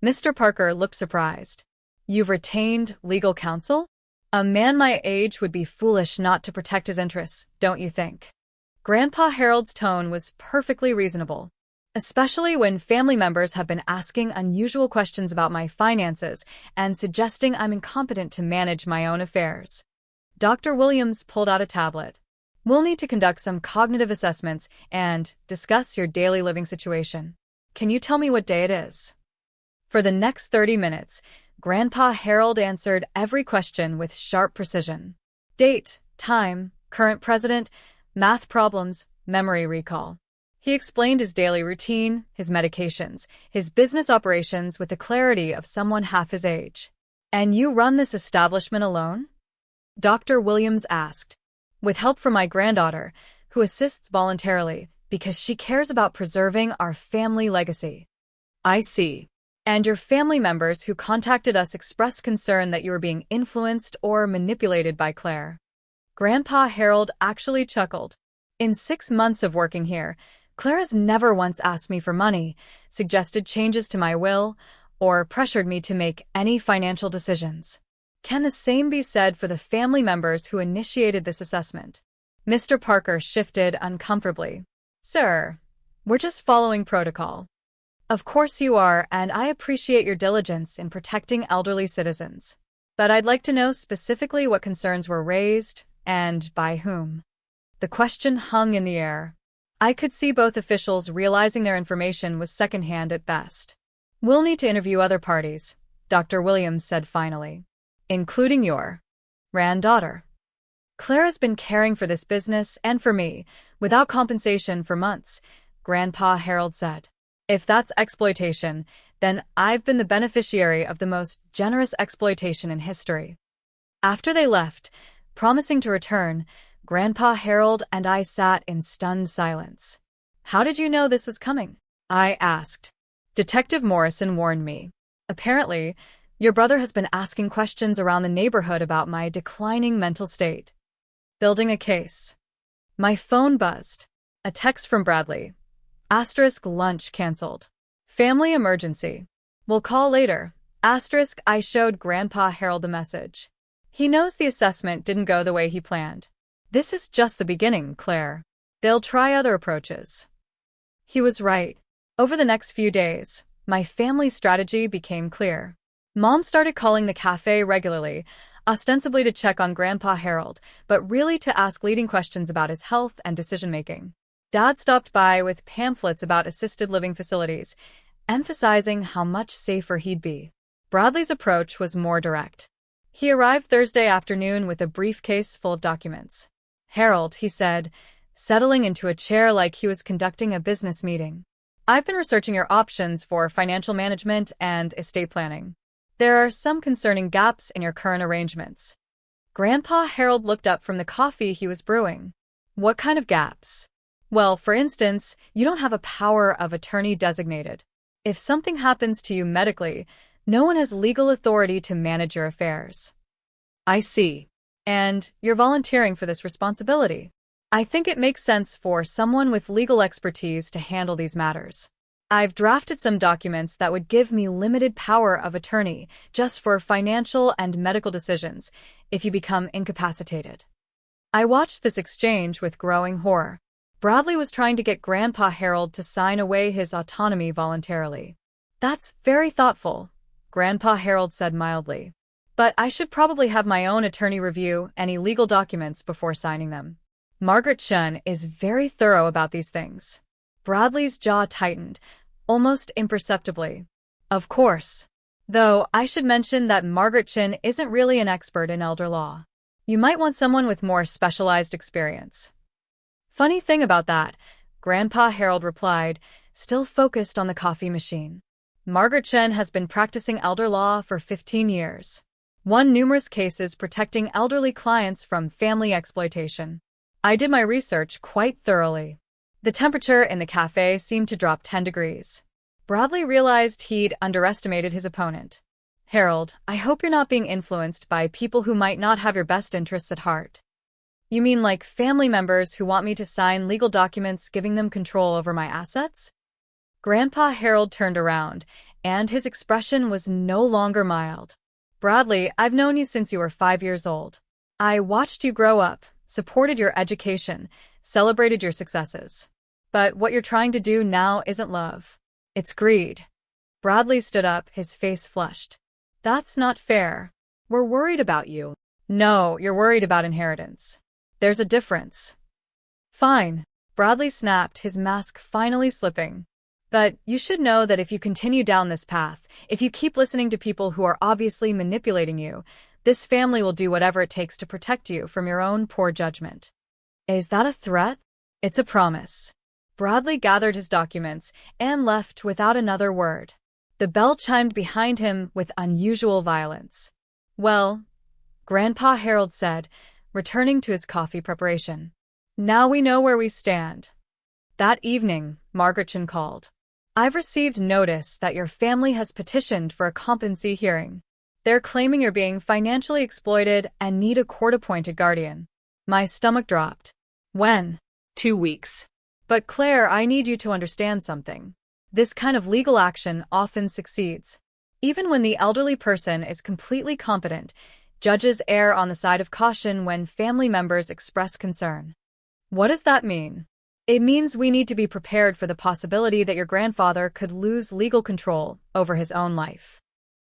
Mr. Parker looked surprised. You've retained legal counsel? A man my age would be foolish not to protect his interests, don't you think? Grandpa Harold's tone was perfectly reasonable, especially when family members have been asking unusual questions about my finances and suggesting I'm incompetent to manage my own affairs. Dr. Williams pulled out a tablet. We'll need to conduct some cognitive assessments and discuss your daily living situation. Can you tell me what day it is? For the next 30 minutes, Grandpa Harold answered every question with sharp precision. Date, time, current president, math problems, memory recall. He explained his daily routine, his medications, his business operations with the clarity of someone half his age. And you run this establishment alone? Dr. Williams asked. With help from my granddaughter, who assists voluntarily because she cares about preserving our family legacy. I see. And your family members who contacted us expressed concern that you were being influenced or manipulated by Claire. Grandpa Harold actually chuckled. In 6 months of working here, Claire has never once asked me for money, suggested changes to my will, or pressured me to make any financial decisions. Can the same be said for the family members who initiated this assessment? Mr. Parker shifted uncomfortably. Sir, we're just following protocol. Of course you are, and I appreciate your diligence in protecting elderly citizens. But I'd like to know specifically what concerns were raised, and by whom. The question hung in the air. I could see both officials realizing their information was secondhand at best. We'll need to interview other parties, Dr. Williams said finally. Including your granddaughter. Claire has been caring for this business and for me, without compensation for months, Grandpa Harold said. If that's exploitation, then I've been the beneficiary of the most generous exploitation in history. After they left, promising to return, Grandpa Harold and I sat in stunned silence. How did you know this was coming? I asked. Detective Morrison warned me. Apparently, your brother has been asking questions around the neighborhood about my declining mental state. Building a case. My phone buzzed. A text from Bradley. * lunch cancelled. Family emergency. We'll call later. * I showed Grandpa Harold the message. He knows the assessment didn't go the way he planned. This is just the beginning, Claire. They'll try other approaches. He was right. Over the next few days, my family's strategy became clear. Mom started calling the cafe regularly, ostensibly to check on Grandpa Harold, but really to ask leading questions about his health and decision-making. Dad stopped by with pamphlets about assisted living facilities, emphasizing how much safer he'd be. Bradley's approach was more direct. He arrived Thursday afternoon with a briefcase full of documents. Harold, he said, settling into a chair like he was conducting a business meeting. I've been researching your options for financial management and estate planning. There are some concerning gaps in your current arrangements. Grandpa Harold looked up from the coffee he was brewing. What kind of gaps? Well, for instance, you don't have a power of attorney designated. If something happens to you medically, no one has legal authority to manage your affairs. I see. And you're volunteering for this responsibility. I think it makes sense for someone with legal expertise to handle these matters. I've drafted some documents that would give me limited power of attorney just for financial and medical decisions if you become incapacitated. I watched this exchange with growing horror. Bradley was trying to get Grandpa Harold to sign away his autonomy voluntarily. That's very thoughtful, Grandpa Harold said mildly. But I should probably have my own attorney review any legal documents before signing them. Margaret Chen is very thorough about these things. Bradley's jaw tightened, almost imperceptibly. Of course. Though I should mention that Margaret Chen isn't really an expert in elder law. You might want someone with more specialized experience. Funny thing about that, Grandpa Harold replied, still focused on the coffee machine. Margaret Chen has been practicing elder law for 15 years. Won numerous cases protecting elderly clients from family exploitation. I did my research quite thoroughly. The temperature in the cafe seemed to drop 10 degrees. Bradley realized he'd underestimated his opponent. Harold, I hope you're not being influenced by people who might not have your best interests at heart. You mean like family members who want me to sign legal documents giving them control over my assets? Grandpa Harold turned around, and his expression was no longer mild. Bradley, I've known you since you were 5 years old. I watched you grow up, supported your education, celebrated your successes. But what you're trying to do now isn't love. It's greed. Bradley stood up, his face flushed. That's not fair. We're worried about you. No, you're worried about inheritance. There's a difference. Fine. Bradley snapped, his mask finally slipping. But you should know that if you continue down this path, if you keep listening to people who are obviously manipulating you, this family will do whatever it takes to protect you from your own poor judgment. Is that a threat? It's a promise. Bradley gathered his documents and left without another word. The bell chimed behind him with unusual violence. Well, Grandpa Harold said, returning to his coffee preparation. Now we know where we stand. That evening, Margaret Chen called. I've received notice that your family has petitioned for a competency hearing. They're claiming you're being financially exploited and need a court-appointed guardian. My stomach dropped. When? 2 weeks. But Claire, I need you to understand something. This kind of legal action often succeeds. Even when the elderly person is completely competent, judges err on the side of caution when family members express concern. What does that mean? It means we need to be prepared for the possibility that your grandfather could lose legal control over his own life.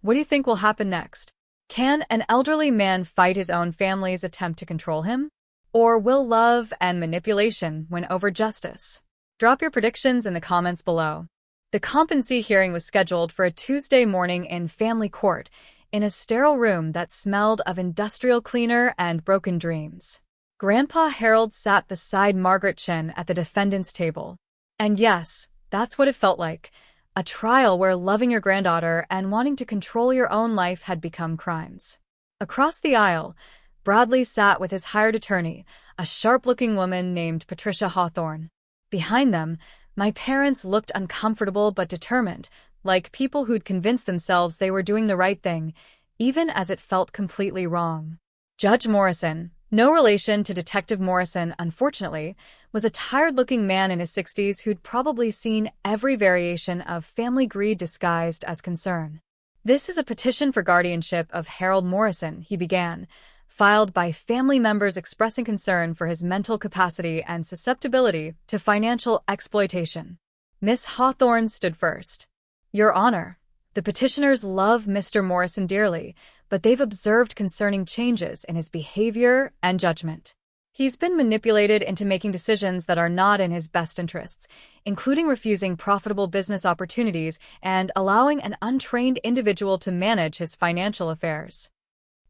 What do you think will happen next? Can an elderly man fight his own family's attempt to control him? Or will love and manipulation win over justice? Drop your predictions in the comments below. The competency hearing was scheduled for a Tuesday morning in family court, in a sterile room that smelled of industrial cleaner and broken dreams. Grandpa Harold sat beside Margaret Chen at the defendant's table. And yes, that's what it felt like. A trial where loving your granddaughter and wanting to control your own life had become crimes. Across the aisle, Bradley sat with his hired attorney, a sharp-looking woman named Patricia Hawthorne. Behind them, my parents looked uncomfortable but determined, like people who'd convinced themselves they were doing the right thing, even as it felt completely wrong. Judge Morrison, no relation to Detective Morrison, unfortunately, was a tired-looking man in his 60s who'd probably seen every variation of family greed disguised as concern. This is a petition for guardianship of Harold Morrison, he began, filed by family members expressing concern for his mental capacity and susceptibility to financial exploitation. Miss Hawthorne stood first. Your Honor, the petitioners love Mr. Morrison dearly, but they've observed concerning changes in his behavior and judgment. He's been manipulated into making decisions that are not in his best interests, including refusing profitable business opportunities and allowing an untrained individual to manage his financial affairs.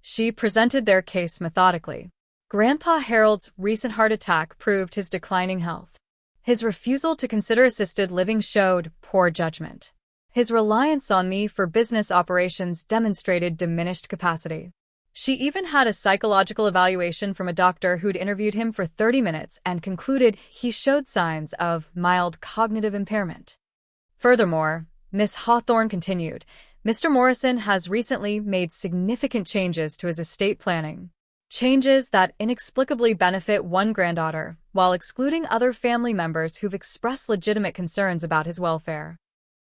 She presented their case methodically. Grandpa Harold's recent heart attack proved his declining health. His refusal to consider assisted living showed poor judgment. His reliance on me for business operations demonstrated diminished capacity. She even had a psychological evaluation from a doctor who'd interviewed him for 30 minutes and concluded he showed signs of mild cognitive impairment. Furthermore, Miss Hawthorne continued, Mr. Morrison has recently made significant changes to his estate planning. Changes that inexplicably benefit one granddaughter, while excluding other family members who've expressed legitimate concerns about his welfare.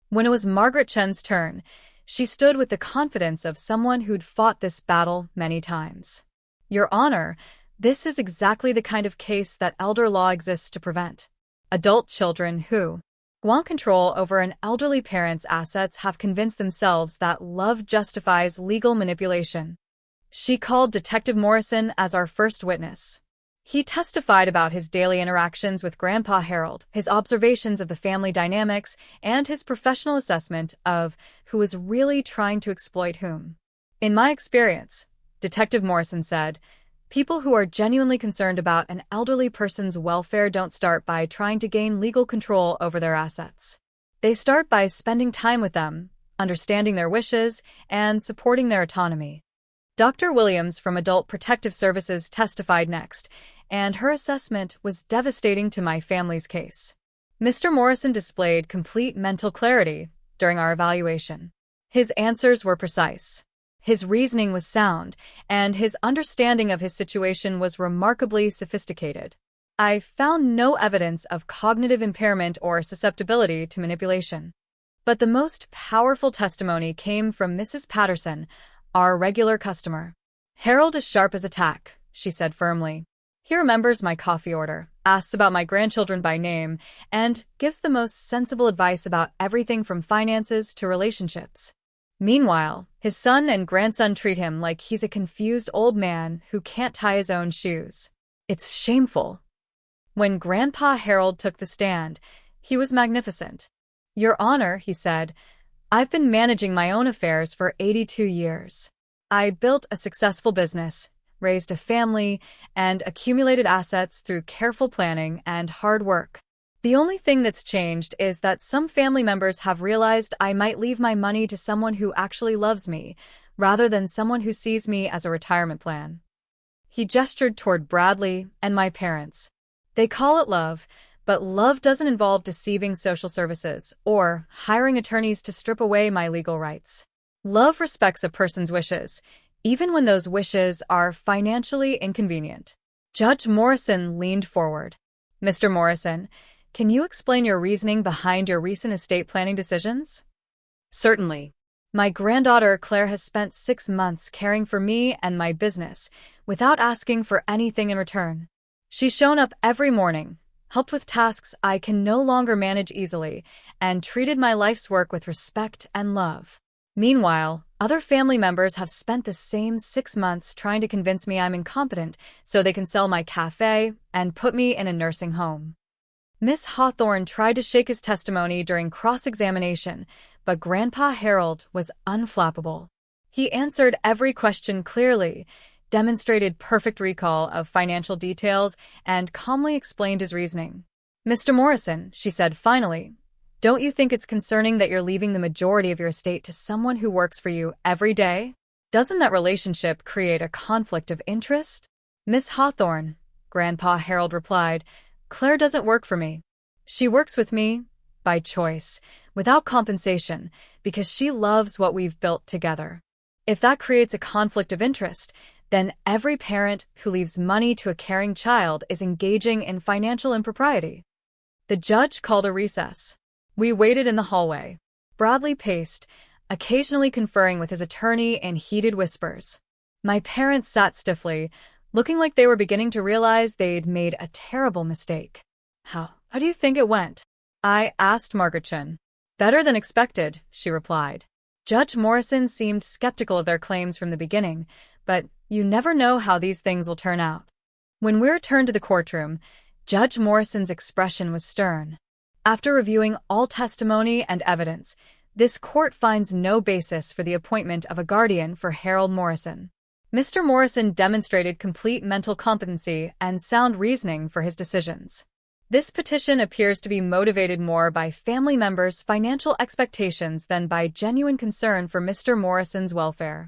When it was Margaret Chen's turn, she stood with the confidence of someone who'd fought this battle many times. Your Honor, This is exactly the kind of case that elder law exists to prevent. Adult children who want control over an elderly parent's assets have convinced themselves that love justifies legal manipulation. She called Detective Morrison as our first witness. He testified about his daily interactions with Grandpa Harold, his observations of the family dynamics, and his professional assessment of who was really trying to exploit whom. In my experience, Detective Morrison said, people who are genuinely concerned about an elderly person's welfare don't start by trying to gain legal control over their assets. They start by spending time with them, understanding their wishes, and supporting their autonomy. Dr. Williams from Adult Protective Services testified next, and her assessment was devastating to my family's case. Mr. Morrison displayed complete mental clarity during our evaluation. His answers were precise. His reasoning was sound, and his understanding of his situation was remarkably sophisticated. I found no evidence of cognitive impairment or susceptibility to manipulation. But the most powerful testimony came from Mrs. Patterson, our regular customer. Harold is sharp as a tack, she said firmly. He remembers my coffee order, asks about my grandchildren by name, and gives the most sensible advice about everything from finances to relationships. Meanwhile, his son and grandson treat him like he's a confused old man who can't tie his own shoes. It's shameful. When Grandpa Harold took the stand, he was magnificent. Your Honor, he said, I've been managing my own affairs for 82 years. I built a successful business, raised a family, and accumulated assets through careful planning and hard work. The only thing that's changed is that some family members have realized I might leave my money to someone who actually loves me, rather than someone who sees me as a retirement plan. He gestured toward Bradley and my parents. They call it love, but love doesn't involve deceiving social services or hiring attorneys to strip away my legal rights. Love respects a person's wishes, even when those wishes are financially inconvenient. Judge Morrison leaned forward. Mr. Morrison, can you explain your reasoning behind your recent estate planning decisions? Certainly. My granddaughter Claire has spent 6 months caring for me and my business without asking for anything in return. She's shown up every morning, helped with tasks I can no longer manage easily, and treated my life's work with respect and love. Meanwhile, other family members have spent the same 6 months trying to convince me I'm incompetent so they can sell my café and put me in a nursing home. Miss Hawthorne tried to shake his testimony during cross-examination, but Grandpa Harold was unflappable. He answered every question clearly, demonstrated perfect recall of financial details, and calmly explained his reasoning. Mr. Morrison, she said finally, don't you think it's concerning that you're leaving the majority of your estate to someone who works for you every day? Doesn't that relationship create a conflict of interest? Miss Hawthorne, Grandpa Harold replied, Claire doesn't work for me. She works with me, by choice, without compensation, because she loves what we've built together. If that creates a conflict of interest, then every parent who leaves money to a caring child is engaging in financial impropriety. The judge called a recess. We waited in the hallway. Bradley paced, occasionally conferring with his attorney in heated whispers. My parents sat stiffly, looking like they were beginning to realize they'd made a terrible mistake. How do you think it went? I asked Margaretchen. Better than expected, she replied. Judge Morrison seemed skeptical of their claims from the beginning, but you never know how these things will turn out. When we returned to the courtroom, Judge Morrison's expression was stern. After reviewing all testimony and evidence, this court finds no basis for the appointment of a guardian for Harold Morrison. Mr. Morrison demonstrated complete mental competency and sound reasoning for his decisions. This petition appears to be motivated more by family members' financial expectations than by genuine concern for Mr. Morrison's welfare.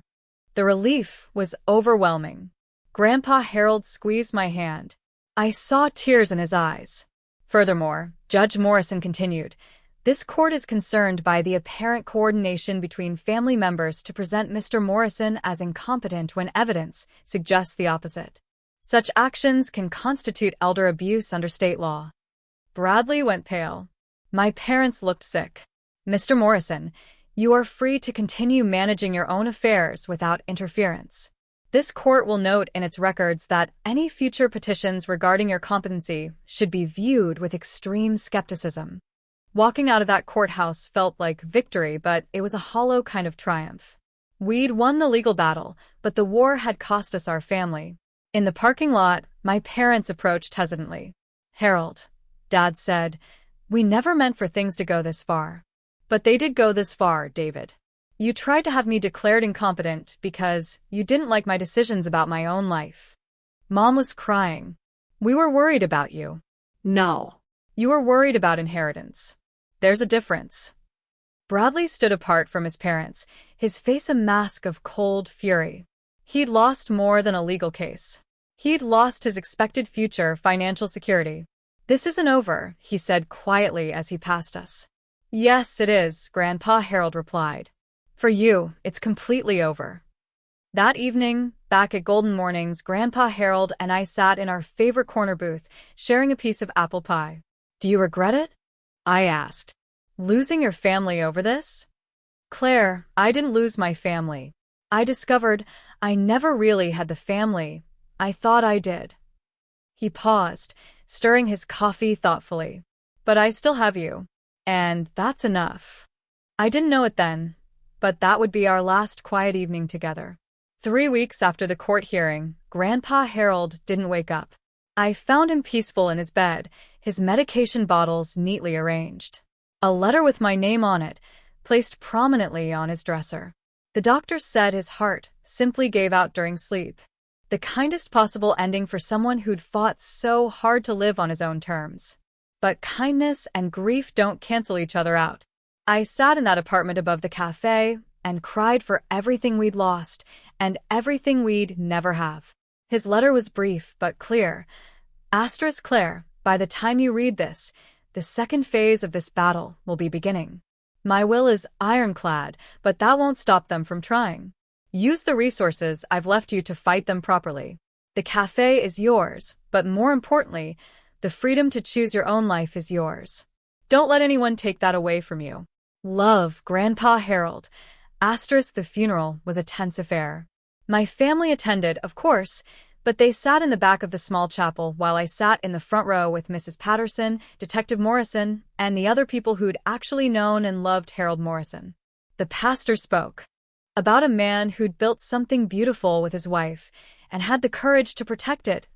The relief was overwhelming. Grandpa Harold squeezed my hand. I saw tears in his eyes. Furthermore, Judge Morrison continued, this court is concerned by the apparent coordination between family members to present Mr. Morrison as incompetent when evidence suggests the opposite. Such actions can constitute elder abuse under state law. Bradley went pale. My parents looked sick. Mr. Morrison, you are free to continue managing your own affairs without interference. This court will note in its records that any future petitions regarding your competency should be viewed with extreme skepticism. Walking out of that courthouse felt like victory, but it was a hollow kind of triumph. We'd won the legal battle, but the war had cost us our family. In the parking lot, my parents approached hesitantly. "Harold," Dad said, "we never meant for things to go this far." "But they did go this far, David. You tried to have me declared incompetent because you didn't like my decisions about my own life." Mom was crying. "We were worried about you." No. "You were worried about inheritance. There's a difference." Bradley stood apart from his parents, his face a mask of cold fury. He'd lost more than a legal case. He'd lost his expected future financial security. "This isn't over," he said quietly as he passed us. "Yes, it is," Grandpa Harold replied. "For you, it's completely over." That evening, back at Golden Mornings, Grandpa Harold and I sat in our favorite corner booth, sharing a piece of apple pie. "Do you regret it?" I asked. "Losing your family over this?" "Claire, I didn't lose my family. I discovered I never really had the family I thought I did." He paused, stirring his coffee thoughtfully. "But I still have you. And that's enough." I didn't know it then, but that would be our last quiet evening together. 3 weeks after the court hearing, Grandpa Harold didn't wake up. I found him peaceful in his bed, his medication bottles neatly arranged. A letter with my name on it, placed prominently on his dresser. The doctors said his heart simply gave out during sleep. The kindest possible ending for someone who'd fought so hard to live on his own terms. But kindness and grief don't cancel each other out. I sat in that apartment above the café and cried for everything we'd lost and everything we'd never have. His letter was brief but clear. Asterisk Claire, by the time you read this, the second phase of this battle will be beginning. My will is ironclad, but that won't stop them from trying. Use the resources I've left you to fight them properly. The café is yours, but more importantly, the freedom to choose your own life is yours. Don't let anyone take that away from you. Love, Grandpa Harold. Asterisk the funeral was a tense affair. My family attended, of course, but they sat in the back of the small chapel while I sat in the front row with Mrs. Patterson, Detective Morrison, and the other people who'd actually known and loved Harold Morrison. The pastor spoke about a man who'd built something beautiful with his wife and had the courage to protect it,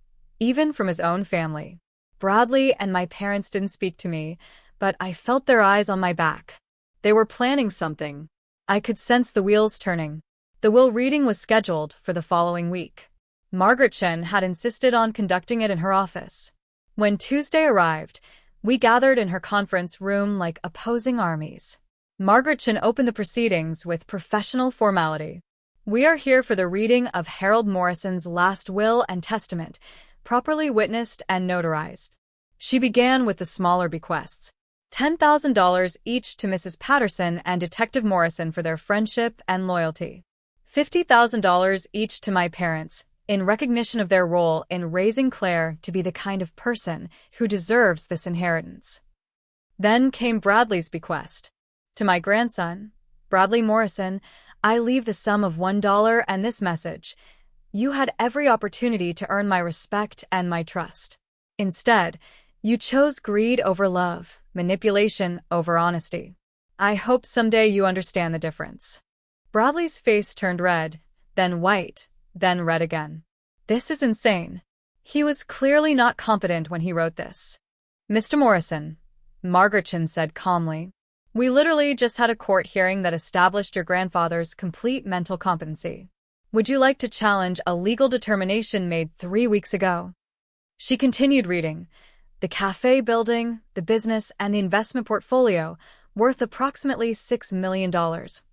even from his own family. Bradley and my parents didn't speak to me, but I felt their eyes on my back. They were planning something. I could sense the wheels turning. The will reading was scheduled for the following week. Margaret Chen had insisted on conducting it in her office. When Tuesday arrived, we gathered in her conference room like opposing armies. Margaret Chen opened the proceedings with professional formality. "We are here for the reading of Harold Morrison's last will and testament, properly witnessed and notarized." She began with the smaller bequests. $10,000 each to Mrs. Patterson and Detective Morrison for their friendship and loyalty. $50,000 each to my parents, in recognition of their role in raising Claire to be the kind of person who deserves this inheritance. Then came Bradley's bequest. "To my grandson, Bradley Morrison, I leave the sum of $1 and this message. You had every opportunity to earn my respect and my trust. Instead, you chose greed over love, manipulation over honesty. I hope someday you understand the difference." Bradley's face turned red, then white, then red again. "This is insane." He was clearly not competent when he wrote this. "Mr. Morrison," Margaret Chen said calmly, "we literally just had a court hearing that established your grandfather's complete mental competency. Would you like to challenge a legal determination made 3 weeks ago?" She continued reading. "The cafe building, the business, and the investment portfolio, worth approximately $6 million,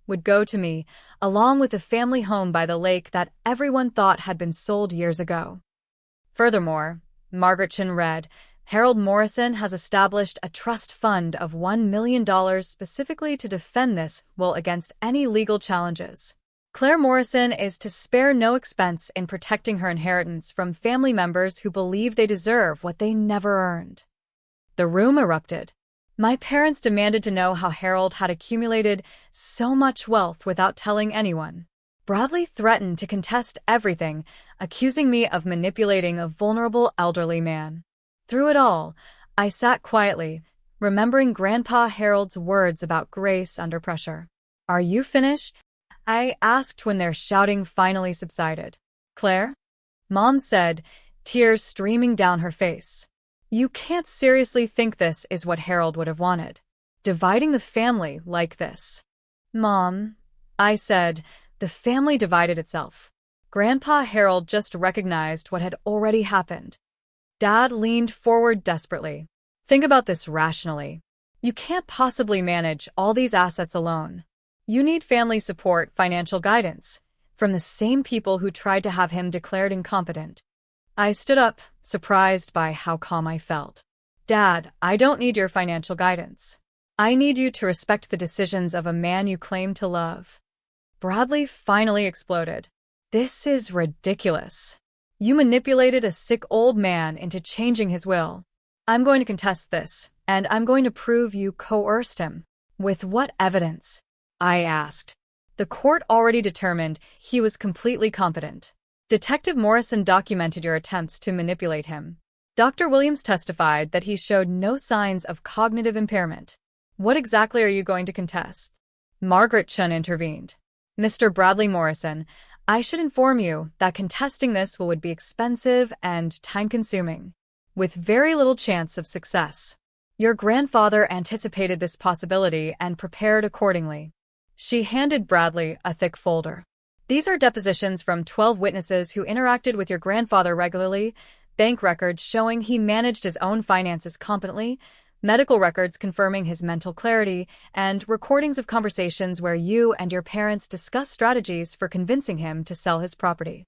would go to me, along with the family home by the lake that everyone thought had been sold years ago. Furthermore," Margaret Chen read, "Harold Morrison has established a trust fund of $1 million specifically to defend this will against any legal challenges. Claire Morrison is to spare no expense in protecting her inheritance from family members who believe they deserve what they never earned." The room erupted. My parents demanded to know how Harold had accumulated so much wealth without telling anyone. Bradley threatened to contest everything, accusing me of manipulating a vulnerable elderly man. Through it all, I sat quietly, remembering Grandpa Harold's words about grace under pressure. "Are you finished?" I asked when their shouting finally subsided. "Claire?" Mom said, tears streaming down her face. "You can't seriously think this is what Harold would have wanted. Dividing the family like this." "Mom," I said, "the family divided itself. Grandpa Harold just recognized what had already happened." Dad leaned forward desperately. "Think about this rationally. You can't possibly manage all these assets alone. You need family support, financial guidance, from the same people who tried to have him declared incompetent." I stood up, surprised by how calm I felt. "Dad, I don't need your financial guidance. I need you to respect the decisions of a man you claim to love." Bradley finally exploded. "This is ridiculous. You manipulated a sick old man into changing his will. I'm going to contest this, and I'm going to prove you coerced him." "With what evidence?" I asked. "The court already determined he was completely competent. Detective Morrison documented your attempts to manipulate him. Dr. Williams testified that he showed no signs of cognitive impairment. What exactly are you going to contest?" Margaret Chun intervened. "Mr. Bradley Morrison, I should inform you that contesting this would be expensive and time-consuming, with very little chance of success. Your grandfather anticipated this possibility and prepared accordingly." She handed Bradley a thick folder. "These are depositions from 12 witnesses who interacted with your grandfather regularly, bank records showing he managed his own finances competently, medical records confirming his mental clarity, and recordings of conversations where you and your parents discussed strategies for convincing him to sell his property."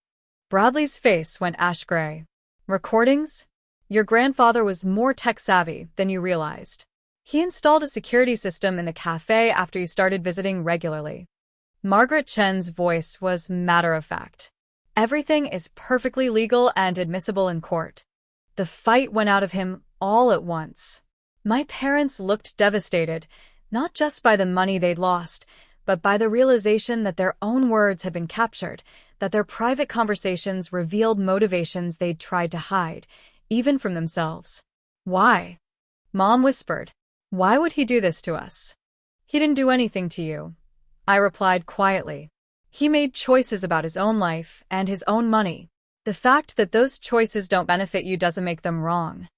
Bradley's face went ash-gray. "Recordings? Your grandfather was more tech-savvy than you realized. He installed a security system in the café after you started visiting regularly." Margaret Chen's voice was matter-of-fact. "Everything is perfectly legal and admissible in court." The fight went out of him all at once. My parents looked devastated, not just by the money they'd lost, but by the realization that their own words had been captured, that their private conversations revealed motivations they'd tried to hide, even from themselves. "Why?" Mom whispered. "Why would he do this to us?" "He didn't do anything to you," I replied quietly. "He made choices about his own life and his own money. The fact that those choices don't benefit you doesn't make them wrong."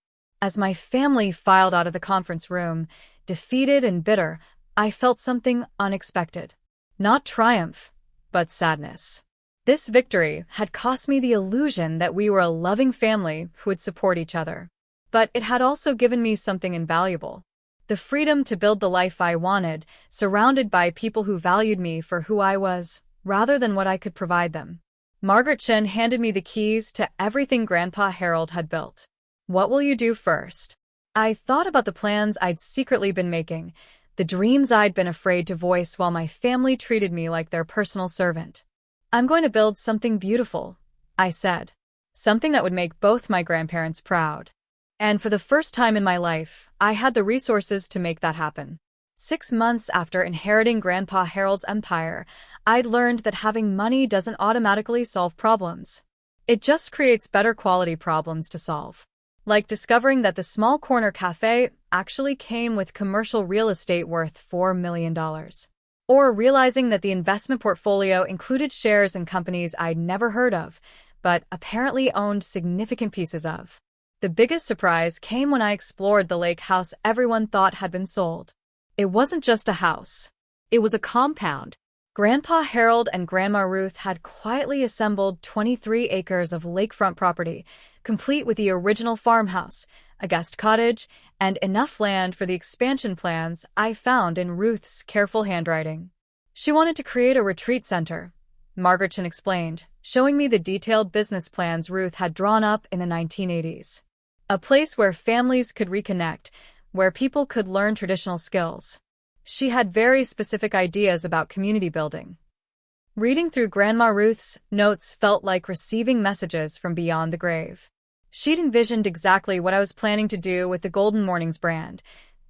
As my family filed out of the conference room, defeated and bitter, I felt something unexpected. Not triumph, but sadness. This victory had cost me the illusion that we were a loving family who would support each other. But it had also given me something invaluable. The freedom to build the life I wanted, surrounded by people who valued me for who I was, rather than what I could provide them. Margaret Chen handed me the keys to everything Grandpa Harold had built. "What will you do first?" I thought about the plans I'd secretly been making, the dreams I'd been afraid to voice while my family treated me like their personal servant. "I'm going to build something beautiful," I said. "Something that would make both my grandparents proud." And for the first time in my life, I had the resources to make that happen. 6 months after inheriting Grandpa Harold's empire, I'd learned that having money doesn't automatically solve problems. It just creates better quality problems to solve. Like discovering that the small corner cafe actually came with commercial real estate worth $4 million. Or realizing that the investment portfolio included shares in companies I'd never heard of, but apparently owned significant pieces of. The biggest surprise came when I explored the lake house everyone thought had been sold. It wasn't just a house. It was a compound. Grandpa Harold and Grandma Ruth had quietly assembled 23 acres of lakefront property, complete with the original farmhouse, a guest cottage, and enough land for the expansion plans I found in Ruth's careful handwriting. She wanted to create a retreat center, Margaret Chen explained, showing me the detailed business plans Ruth had drawn up in the 1980s. A place where families could reconnect, where people could learn traditional skills. She had very specific ideas about community building. Reading through Grandma Ruth's notes felt like receiving messages from beyond the grave. She'd envisioned exactly what I was planning to do with the Golden Mornings brand: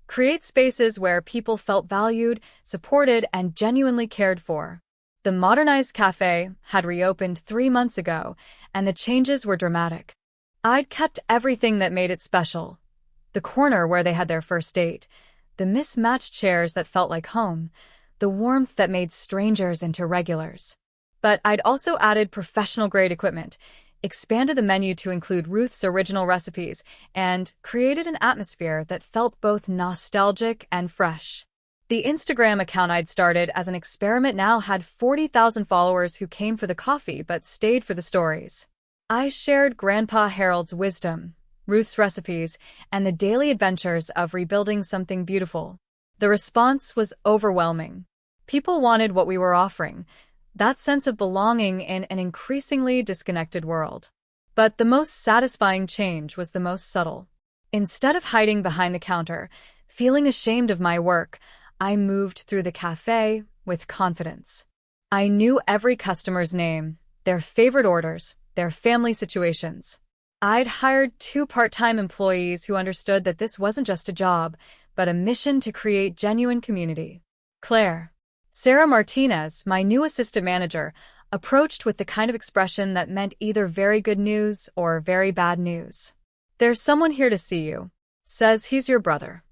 create spaces where people felt valued, supported, and genuinely cared for. The modernized cafe had reopened 3 months ago, and the changes were dramatic. I'd kept everything that made it special. The corner where they had their first date, the mismatched chairs that felt like home, the warmth that made strangers into regulars. But I'd also added professional-grade equipment, expanded the menu to include Ruth's original recipes, and created an atmosphere that felt both nostalgic and fresh. The Instagram account I'd started as an experiment now had 40,000 followers who came for the coffee but stayed for the stories. I shared Grandpa Harold's wisdom, Ruth's recipes, and the daily adventures of rebuilding something beautiful. The response was overwhelming. People wanted what we were offering, that sense of belonging in an increasingly disconnected world. But the most satisfying change was the most subtle. Instead of hiding behind the counter, feeling ashamed of my work, I moved through the cafe with confidence. I knew every customer's name, their favorite orders, their family situations. I'd hired 2 part-time employees who understood that this wasn't just a job, but a mission to create genuine community. Claire, Sarah Martinez, my new assistant manager, approached with the kind of expression that meant either very good news or very bad news. "There's someone here to see you. Says he's your brother."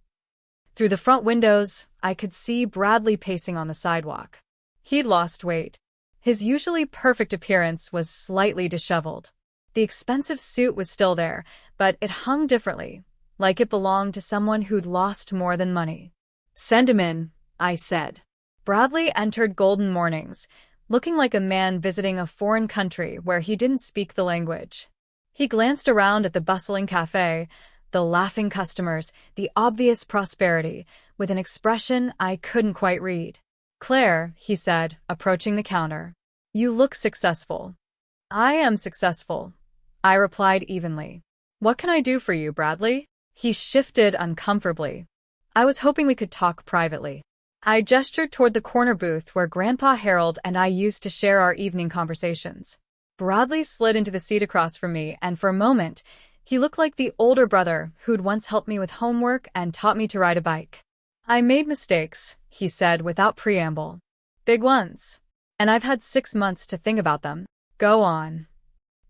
Through the front windows, I could see Bradley pacing on the sidewalk. He'd lost weight. His usually perfect appearance was slightly disheveled. The expensive suit was still there, but it hung differently, like it belonged to someone who'd lost more than money. "Send him in," I said. Bradley entered Golden Mornings, looking like a man visiting a foreign country where he didn't speak the language. He glanced around at the bustling cafe, the laughing customers, the obvious prosperity, with an expression I couldn't quite read. "Claire," he said, approaching the counter. "You look successful." "I am successful," I replied evenly. "What can I do for you, Bradley?" He shifted uncomfortably. "I was hoping we could talk privately." I gestured toward the corner booth where Grandpa Harold and I used to share our evening conversations. Bradley slid into the seat across from me, and for a moment, he looked like the older brother who'd once helped me with homework and taught me to ride a bike. "I made mistakes," he said without preamble. "Big ones. And I've had 6 months to think about them." "Go on."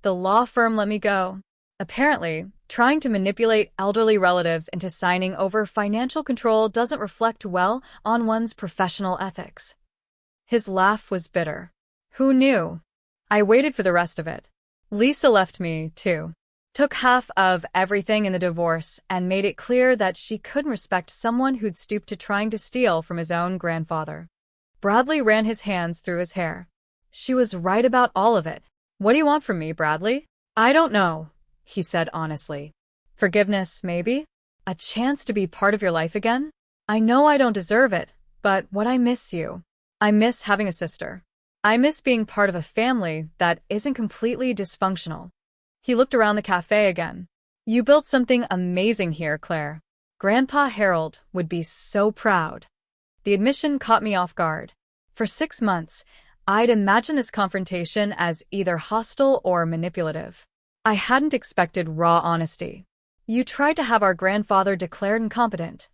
"The law firm let me go." Apparently, trying to manipulate elderly relatives into signing over financial control doesn't reflect well on one's professional ethics. His laugh was bitter. "Who knew?" I waited for the rest of it. "Lisa left me, too. Took half of everything in the divorce and made it clear that she couldn't respect someone who'd stooped to trying to steal from his own grandfather." Bradley ran his hands through his hair. "She was right about all of it. What do you want from me, Bradley?" "I don't know," he said honestly. "Forgiveness, maybe? A chance to be part of your life again? I know I don't deserve it, but what I miss you. I miss having a sister. I miss being part of a family that isn't completely dysfunctional." He looked around the cafe again. "You built something amazing here, Claire. Grandpa Harold would be so proud." The admission caught me off guard. For 6 months, I'd imagined this confrontation as either hostile or manipulative. I hadn't expected raw honesty. "You tried to have our grandfather declared incompetent,"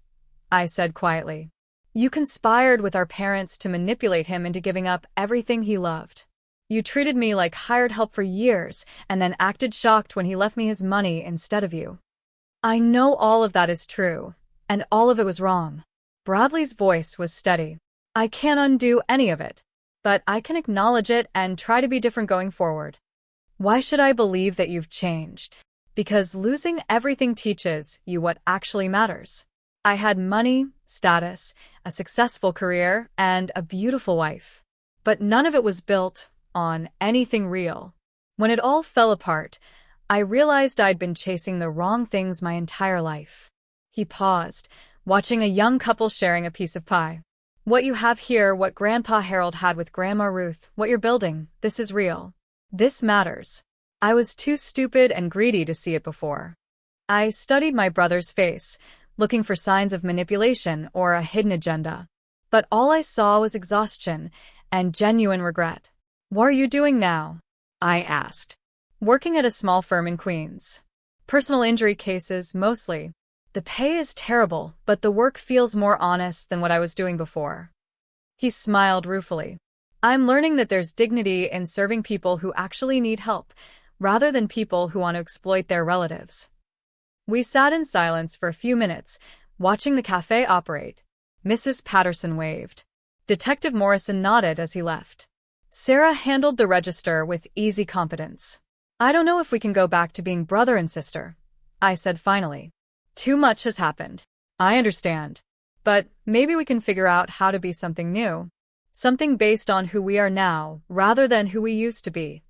I said quietly. "You conspired with our parents to manipulate him into giving up everything he loved. You treated me like hired help for years and then acted shocked when he left me his money instead of you." "I know all of that is true, and all of it was wrong." Bradley's voice was steady. "I can't undo any of it, but I can acknowledge it and try to be different going forward." "Why should I believe that you've changed?" "Because losing everything teaches you what actually matters. I had money, status, a successful career, and a beautiful wife. But none of it was built on anything real. When it all fell apart, I realized I'd been chasing the wrong things my entire life." He paused, watching a young couple sharing a piece of pie. "What you have here, what Grandpa Harold had with Grandma Ruth, what you're building, this is real. This matters. I was too stupid and greedy to see it before." I studied my brother's face, looking for signs of manipulation or a hidden agenda. But all I saw was exhaustion and genuine regret. "What are you doing now?" I asked. "Working at a small firm in Queens. Personal injury cases, mostly. The pay is terrible, but the work feels more honest than what I was doing before." He smiled ruefully. I'm learning that there's dignity in serving people who actually need help, rather than people who want to exploit their relatives. We sat in silence for a few minutes, watching the cafe operate. Mrs. Patterson waved. Detective Morrison nodded as he left. Sarah handled the register with easy confidence. I don't know if we can go back to being brother and sister, I said finally. Too much has happened. I understand. But maybe we can figure out how to be something new. Something based on who we are now, rather than who we used to be.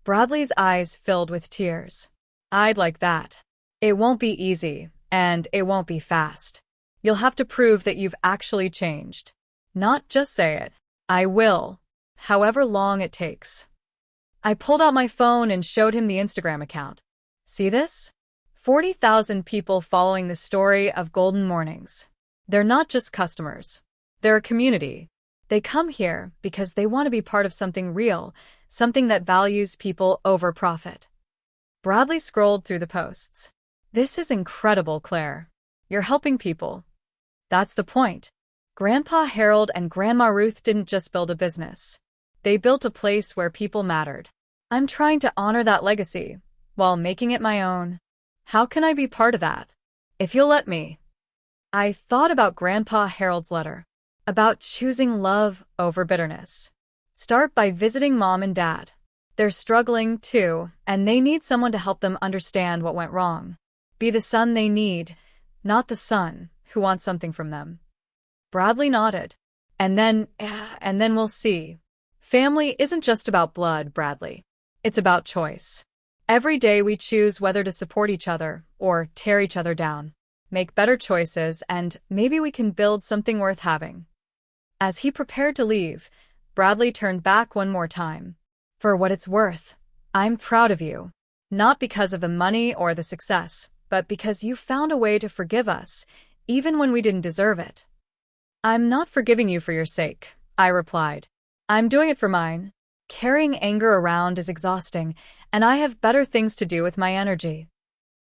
Bradley's eyes filled with tears. I'd like that. It won't be easy, and it won't be fast. You'll have to prove that you've actually changed. Not just say it. I will, however long it takes. I pulled out my phone and showed him the Instagram account. See this? 40,000 people following the story of Golden Mornings. They're not just customers. They're a community. They come here because they want to be part of something real, something that values people over profit. Bradley scrolled through the posts. This is incredible, Claire. You're helping people. That's the point. Grandpa Harold and Grandma Ruth didn't just build a business. They built a place where people mattered. I'm trying to honor that legacy, while making it my own. How can I be part of that? If you'll let me. I thought about Grandpa Harold's letter. About choosing love over bitterness. Start by visiting Mom and Dad. They're struggling too, and they need someone to help them understand what went wrong. Be the son they need, not the son who wants something from them. Bradley nodded. And then we'll see. Family isn't just about blood, Bradley. It's about choice. Every day we choose whether to support each other or tear each other down. Make better choices, and maybe we can build something worth having. As he prepared to leave, Bradley turned back one more time. For what it's worth, I'm proud of you. Not because of the money or the success, but because you found a way to forgive us, even when we didn't deserve it. I'm not forgiving you for your sake, I replied. I'm doing it for mine. Carrying anger around is exhausting, and I have better things to do with my energy.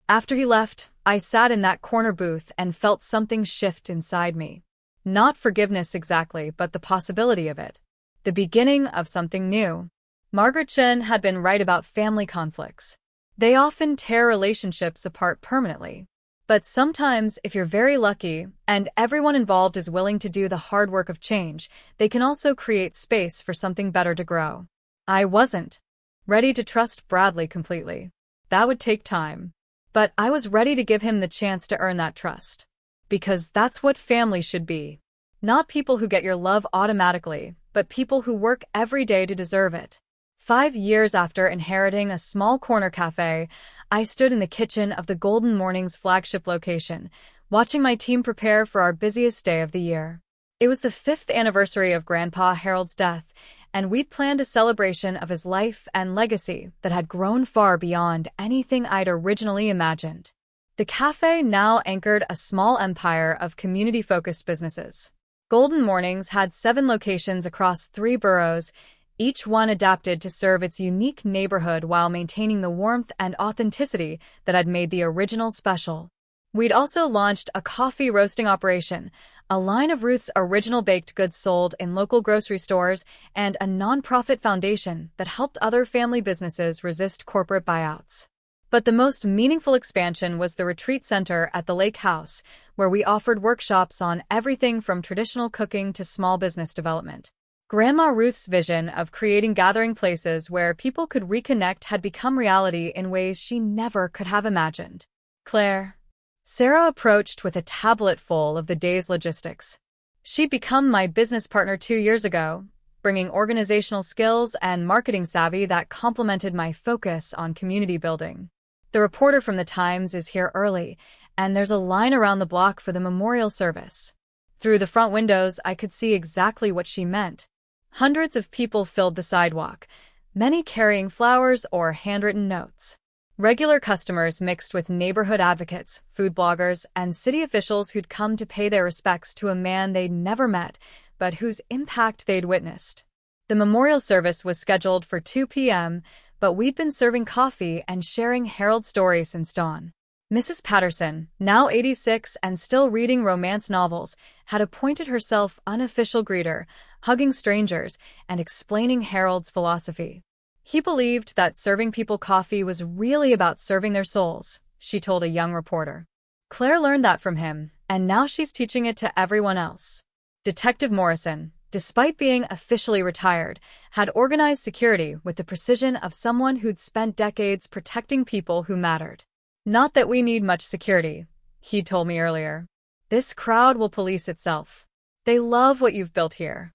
After he left, I sat in that corner booth and felt something shift inside me. Not forgiveness exactly, but the possibility of it. The beginning of something new. Margaret Chen had been right about family conflicts. They often tear relationships apart permanently. But sometimes, if you're very lucky, and everyone involved is willing to do the hard work of change, they can also create space for something better to grow. I wasn't ready to trust Bradley completely. That would take time. But I was ready to give him the chance to earn that trust. Because that's what family should be. Not people who get your love automatically, but people who work every day to deserve it. 5 years after inheriting a small corner cafe, I stood in the kitchen of the Golden Mornings flagship location, watching my team prepare for our busiest day of the year. It was the 5th anniversary of Grandpa Harold's death, and we'd planned a celebration of his life and legacy that had grown far beyond anything I'd originally imagined. The cafe now anchored a small empire of community-focused businesses. Golden Mornings had 7 locations across 3 boroughs, each one adapted to serve its unique neighborhood while maintaining the warmth and authenticity that had made the original special. We'd also launched a coffee roasting operation, a line of Ruth's original baked goods sold in local grocery stores, and a nonprofit foundation that helped other family businesses resist corporate buyouts. But the most meaningful expansion was the retreat center at the Lake House, where we offered workshops on everything from traditional cooking to small business development. Grandma Ruth's vision of creating gathering places where people could reconnect had become reality in ways she never could have imagined. Claire. Sarah approached with a tablet full of the day's logistics. She'd become my business partner 2 years ago, bringing organizational skills and marketing savvy that complemented my focus on community building. The reporter from the Times is here early, and there's a line around the block for the memorial service. Through the front windows, I could see exactly what she meant. Hundreds of people filled the sidewalk, many carrying flowers or handwritten notes. Regular customers mixed with neighborhood advocates, food bloggers, and city officials who'd come to pay their respects to a man they'd never met, but whose impact they'd witnessed. The memorial service was scheduled for 2 p.m., but we'd been serving coffee and sharing Harold's story since dawn. Mrs. Patterson, now 86 and still reading romance novels, had appointed herself unofficial greeter, hugging strangers and explaining Harold's philosophy. He believed that serving people coffee was really about serving their souls, she told a young reporter. Claire learned that from him, and now she's teaching it to everyone else. Detective Morrison, despite being officially retired, had organized security with the precision of someone who'd spent decades protecting people who mattered. Not that we need much security, he told me earlier. This crowd will police itself. They love what you've built here.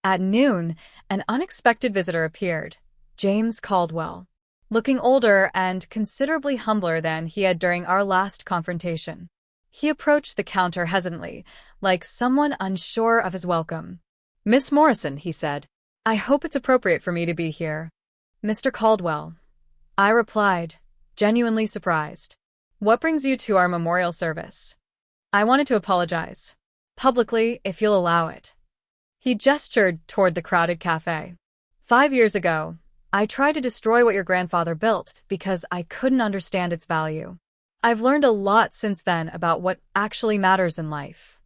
At noon, an unexpected visitor appeared, James Caldwell. Looking older and considerably humbler than he had during our last confrontation. He approached the counter hesitantly, like someone unsure of his welcome. "Miss Morrison," he said, "I hope it's appropriate for me to be here." "Mr. Caldwell," I replied, genuinely surprised. "What brings you to our memorial service?" I wanted to apologize. Publicly, if you'll allow it. He gestured toward the crowded café. 5 years ago, I tried to destroy what your grandfather built because I couldn't understand its value. I've learned a lot since then about what actually matters in life.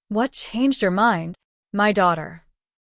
What changed your mind? My daughter.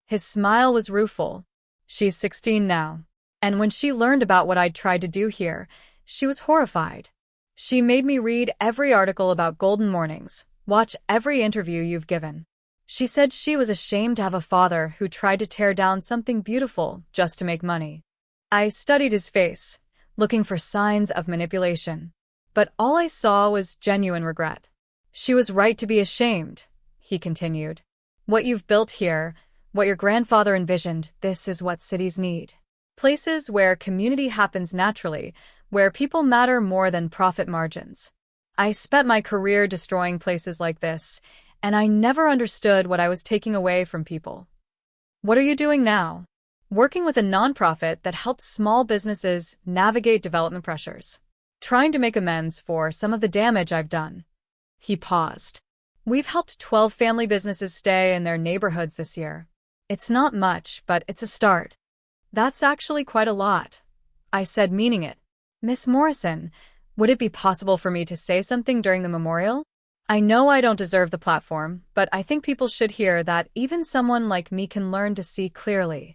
His smile was rueful. She's 16 now. And when she learned about what I'd tried to do here, she was horrified. She made me read every article about golden mornings, watch every interview you've given. She said she was ashamed to have a father who tried to tear down something beautiful just to make money. I studied his face, looking for signs of manipulation. But all I saw was genuine regret. She was right to be ashamed, he continued. What you've built here, what your grandfather envisioned, this is what cities need. Places where community happens naturally, where people matter more than profit margins. I spent my career destroying places like this, and I never understood what I was taking away from people. What are you doing now? Working with a nonprofit that helps small businesses navigate development pressures. Trying to make amends for some of the damage I've done. He paused. We've helped 12 family businesses stay in their neighborhoods this year. It's not much, but it's a start. That's actually quite a lot, I said, meaning it. Miss Morrison, would it be possible for me to say something during the memorial? I know I don't deserve the platform, but I think people should hear that even someone like me can learn to see clearly.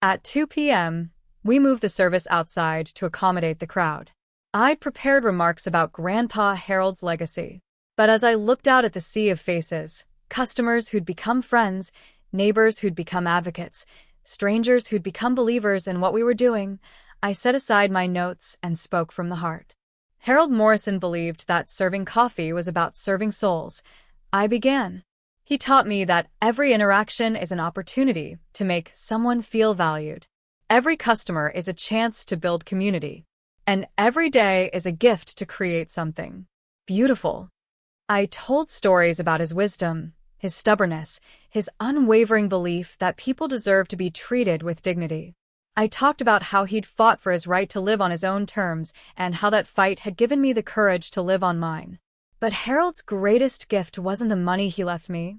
At 2 p.m., we moved the service outside to accommodate the crowd. I'd prepared remarks about Grandpa Harold's legacy. But as I looked out at the sea of faces, customers who'd become friends, neighbors who'd become advocates, strangers who'd become believers in what we were doing, I set aside my notes and spoke from the heart. Harold Morrison believed that serving coffee was about serving souls. I began. He taught me that every interaction is an opportunity to make someone feel valued. Every customer is a chance to build community. And every day is a gift to create something beautiful. I told stories about his wisdom, his stubbornness, his unwavering belief that people deserve to be treated with dignity. I talked about how he'd fought for his right to live on his own terms and how that fight had given me the courage to live on mine. But Harold's greatest gift wasn't the money he left me,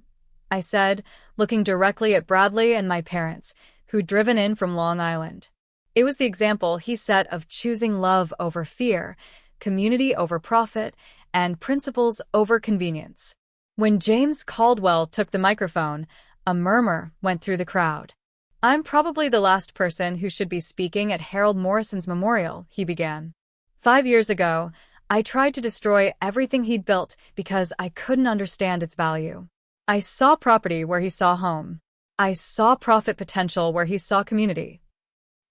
I said, looking directly at Bradley and my parents, who'd driven in from Long Island. It was the example he set of choosing love over fear, community over profit, and principles over convenience. When James Caldwell took the microphone, a murmur went through the crowd. I'm probably the last person who should be speaking at Harold Morrison's memorial, he began. 5 years ago, I tried to destroy everything he'd built because I couldn't understand its value. I saw property where he saw home. I saw profit potential where he saw community.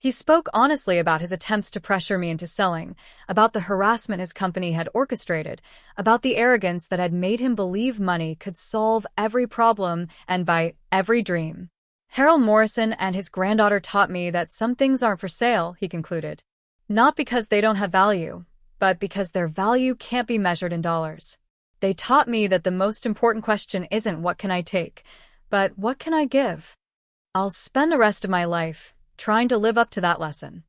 He spoke honestly about his attempts to pressure me into selling, about the harassment his company had orchestrated, about the arrogance that had made him believe money could solve every problem and buy every dream. Harold Morrison and his granddaughter taught me that some things aren't for sale, he concluded. Not because they don't have value, but because their value can't be measured in dollars. They taught me that the most important question isn't what can I take, but what can I give? I'll spend the rest of my life trying to live up to that lesson.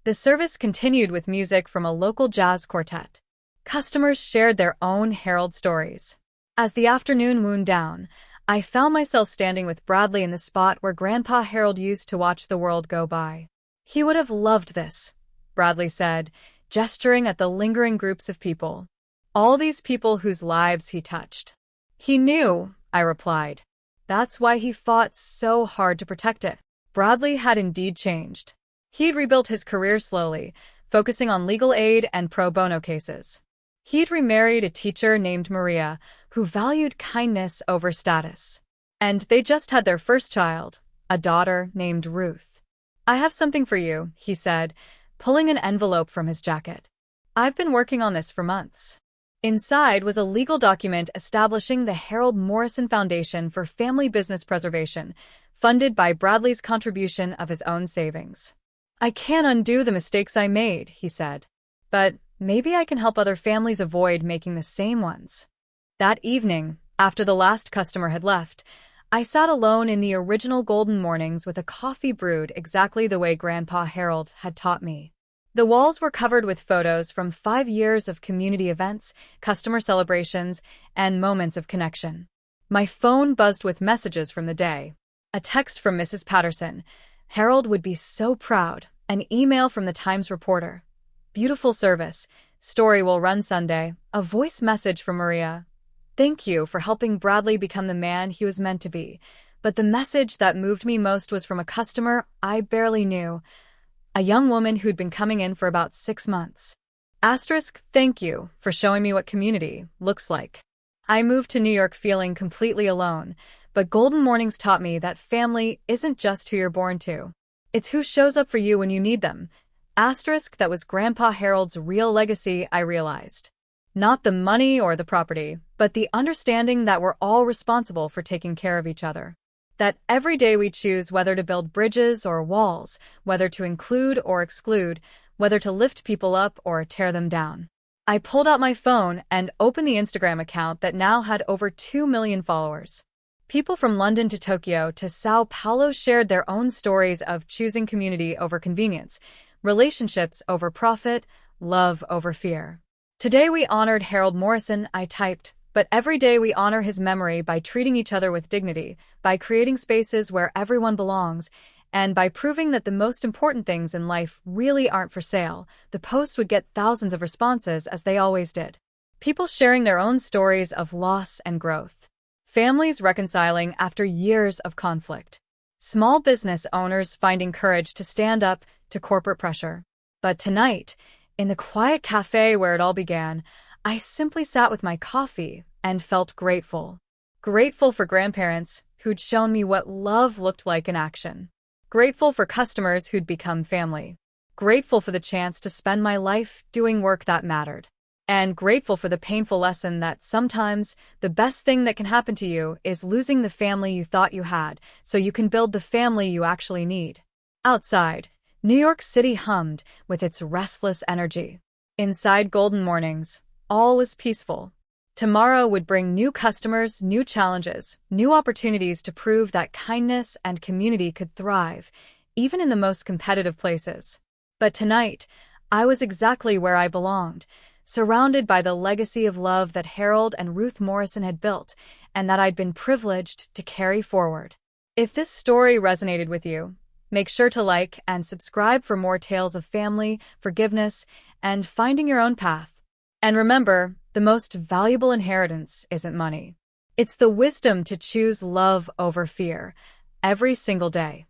The service continued with music from a local jazz quartet. Customers shared their own Harold stories. As the afternoon wound down, I found myself standing with Bradley in the spot where Grandpa Harold used to watch the world go by. He would have loved this, Bradley said, gesturing at the lingering groups of people. All these people whose lives he touched. He knew, I replied. That's why he fought so hard to protect it. Bradley had indeed changed. He'd rebuilt his career slowly, focusing on legal aid and pro bono cases. He'd remarried a teacher named Maria, who valued kindness over status. And they just had their first child, a daughter named Ruth. I have something for you, he said, pulling an envelope from his jacket. I've been working on this for months. Inside was a legal document establishing the Harold Morrison Foundation for Family Business Preservation, funded by Bradley's contribution of his own savings. I can't undo the mistakes I made, he said. But maybe I can help other families avoid making the same ones. That evening, after the last customer had left, I sat alone in the original Golden Mornings with a coffee brewed exactly the way Grandpa Harold had taught me. The walls were covered with photos from 5 years of community events, customer celebrations, and moments of connection. My phone buzzed with messages from the day. A text from Mrs. Patterson. Harold would be so proud. An email from the Times reporter. Beautiful service. Story will run Sunday. A voice message from Maria. Thank you for helping Bradley become the man he was meant to be. But the message that moved me most was from a customer I barely knew. A young woman who'd been coming in for about 6 months. Thank you for showing me what community looks like. I moved to New York feeling completely alone, but Golden Mornings taught me that family isn't just who you're born to. It's who shows up for you when you need them. That was Grandpa Harold's real legacy, I realized. Not the money or the property, but the understanding that we're all responsible for taking care of each other. That every day we choose whether to build bridges or walls, whether to include or exclude, whether to lift people up or tear them down. I pulled out my phone and opened the Instagram account that now had over 2 million followers. People from London to Tokyo to Sao Paulo shared their own stories of choosing community over convenience, relationships over profit, love over fear. Today we honored Harold Morrison, I typed, but every day we honor his memory by treating each other with dignity, by creating spaces where everyone belongs, and by proving that the most important things in life really aren't for sale. The post would get thousands of responses, as they always did. People sharing their own stories of loss and growth. Families reconciling after years of conflict. Small business owners finding courage to stand up to corporate pressure. But tonight, in the quiet cafe where it all began, I simply sat with my coffee and felt grateful. Grateful for grandparents who'd shown me what love looked like in action. Grateful for customers who'd become family. Grateful for the chance to spend my life doing work that mattered. And grateful for the painful lesson that sometimes the best thing that can happen to you is losing the family you thought you had, so you can build the family you actually need. Outside, New York City hummed with its restless energy. Inside Golden Mornings, all was peaceful. Tomorrow would bring new customers, new challenges, new opportunities to prove that kindness and community could thrive, even in the most competitive places. But tonight, I was exactly where I belonged, surrounded by the legacy of love that Harold and Ruth Morrison had built, and that I'd been privileged to carry forward. If this story resonated with you, make sure to like and subscribe for more tales of family, forgiveness, and finding your own path. And remember, the most valuable inheritance isn't money. It's the wisdom to choose love over fear every single day.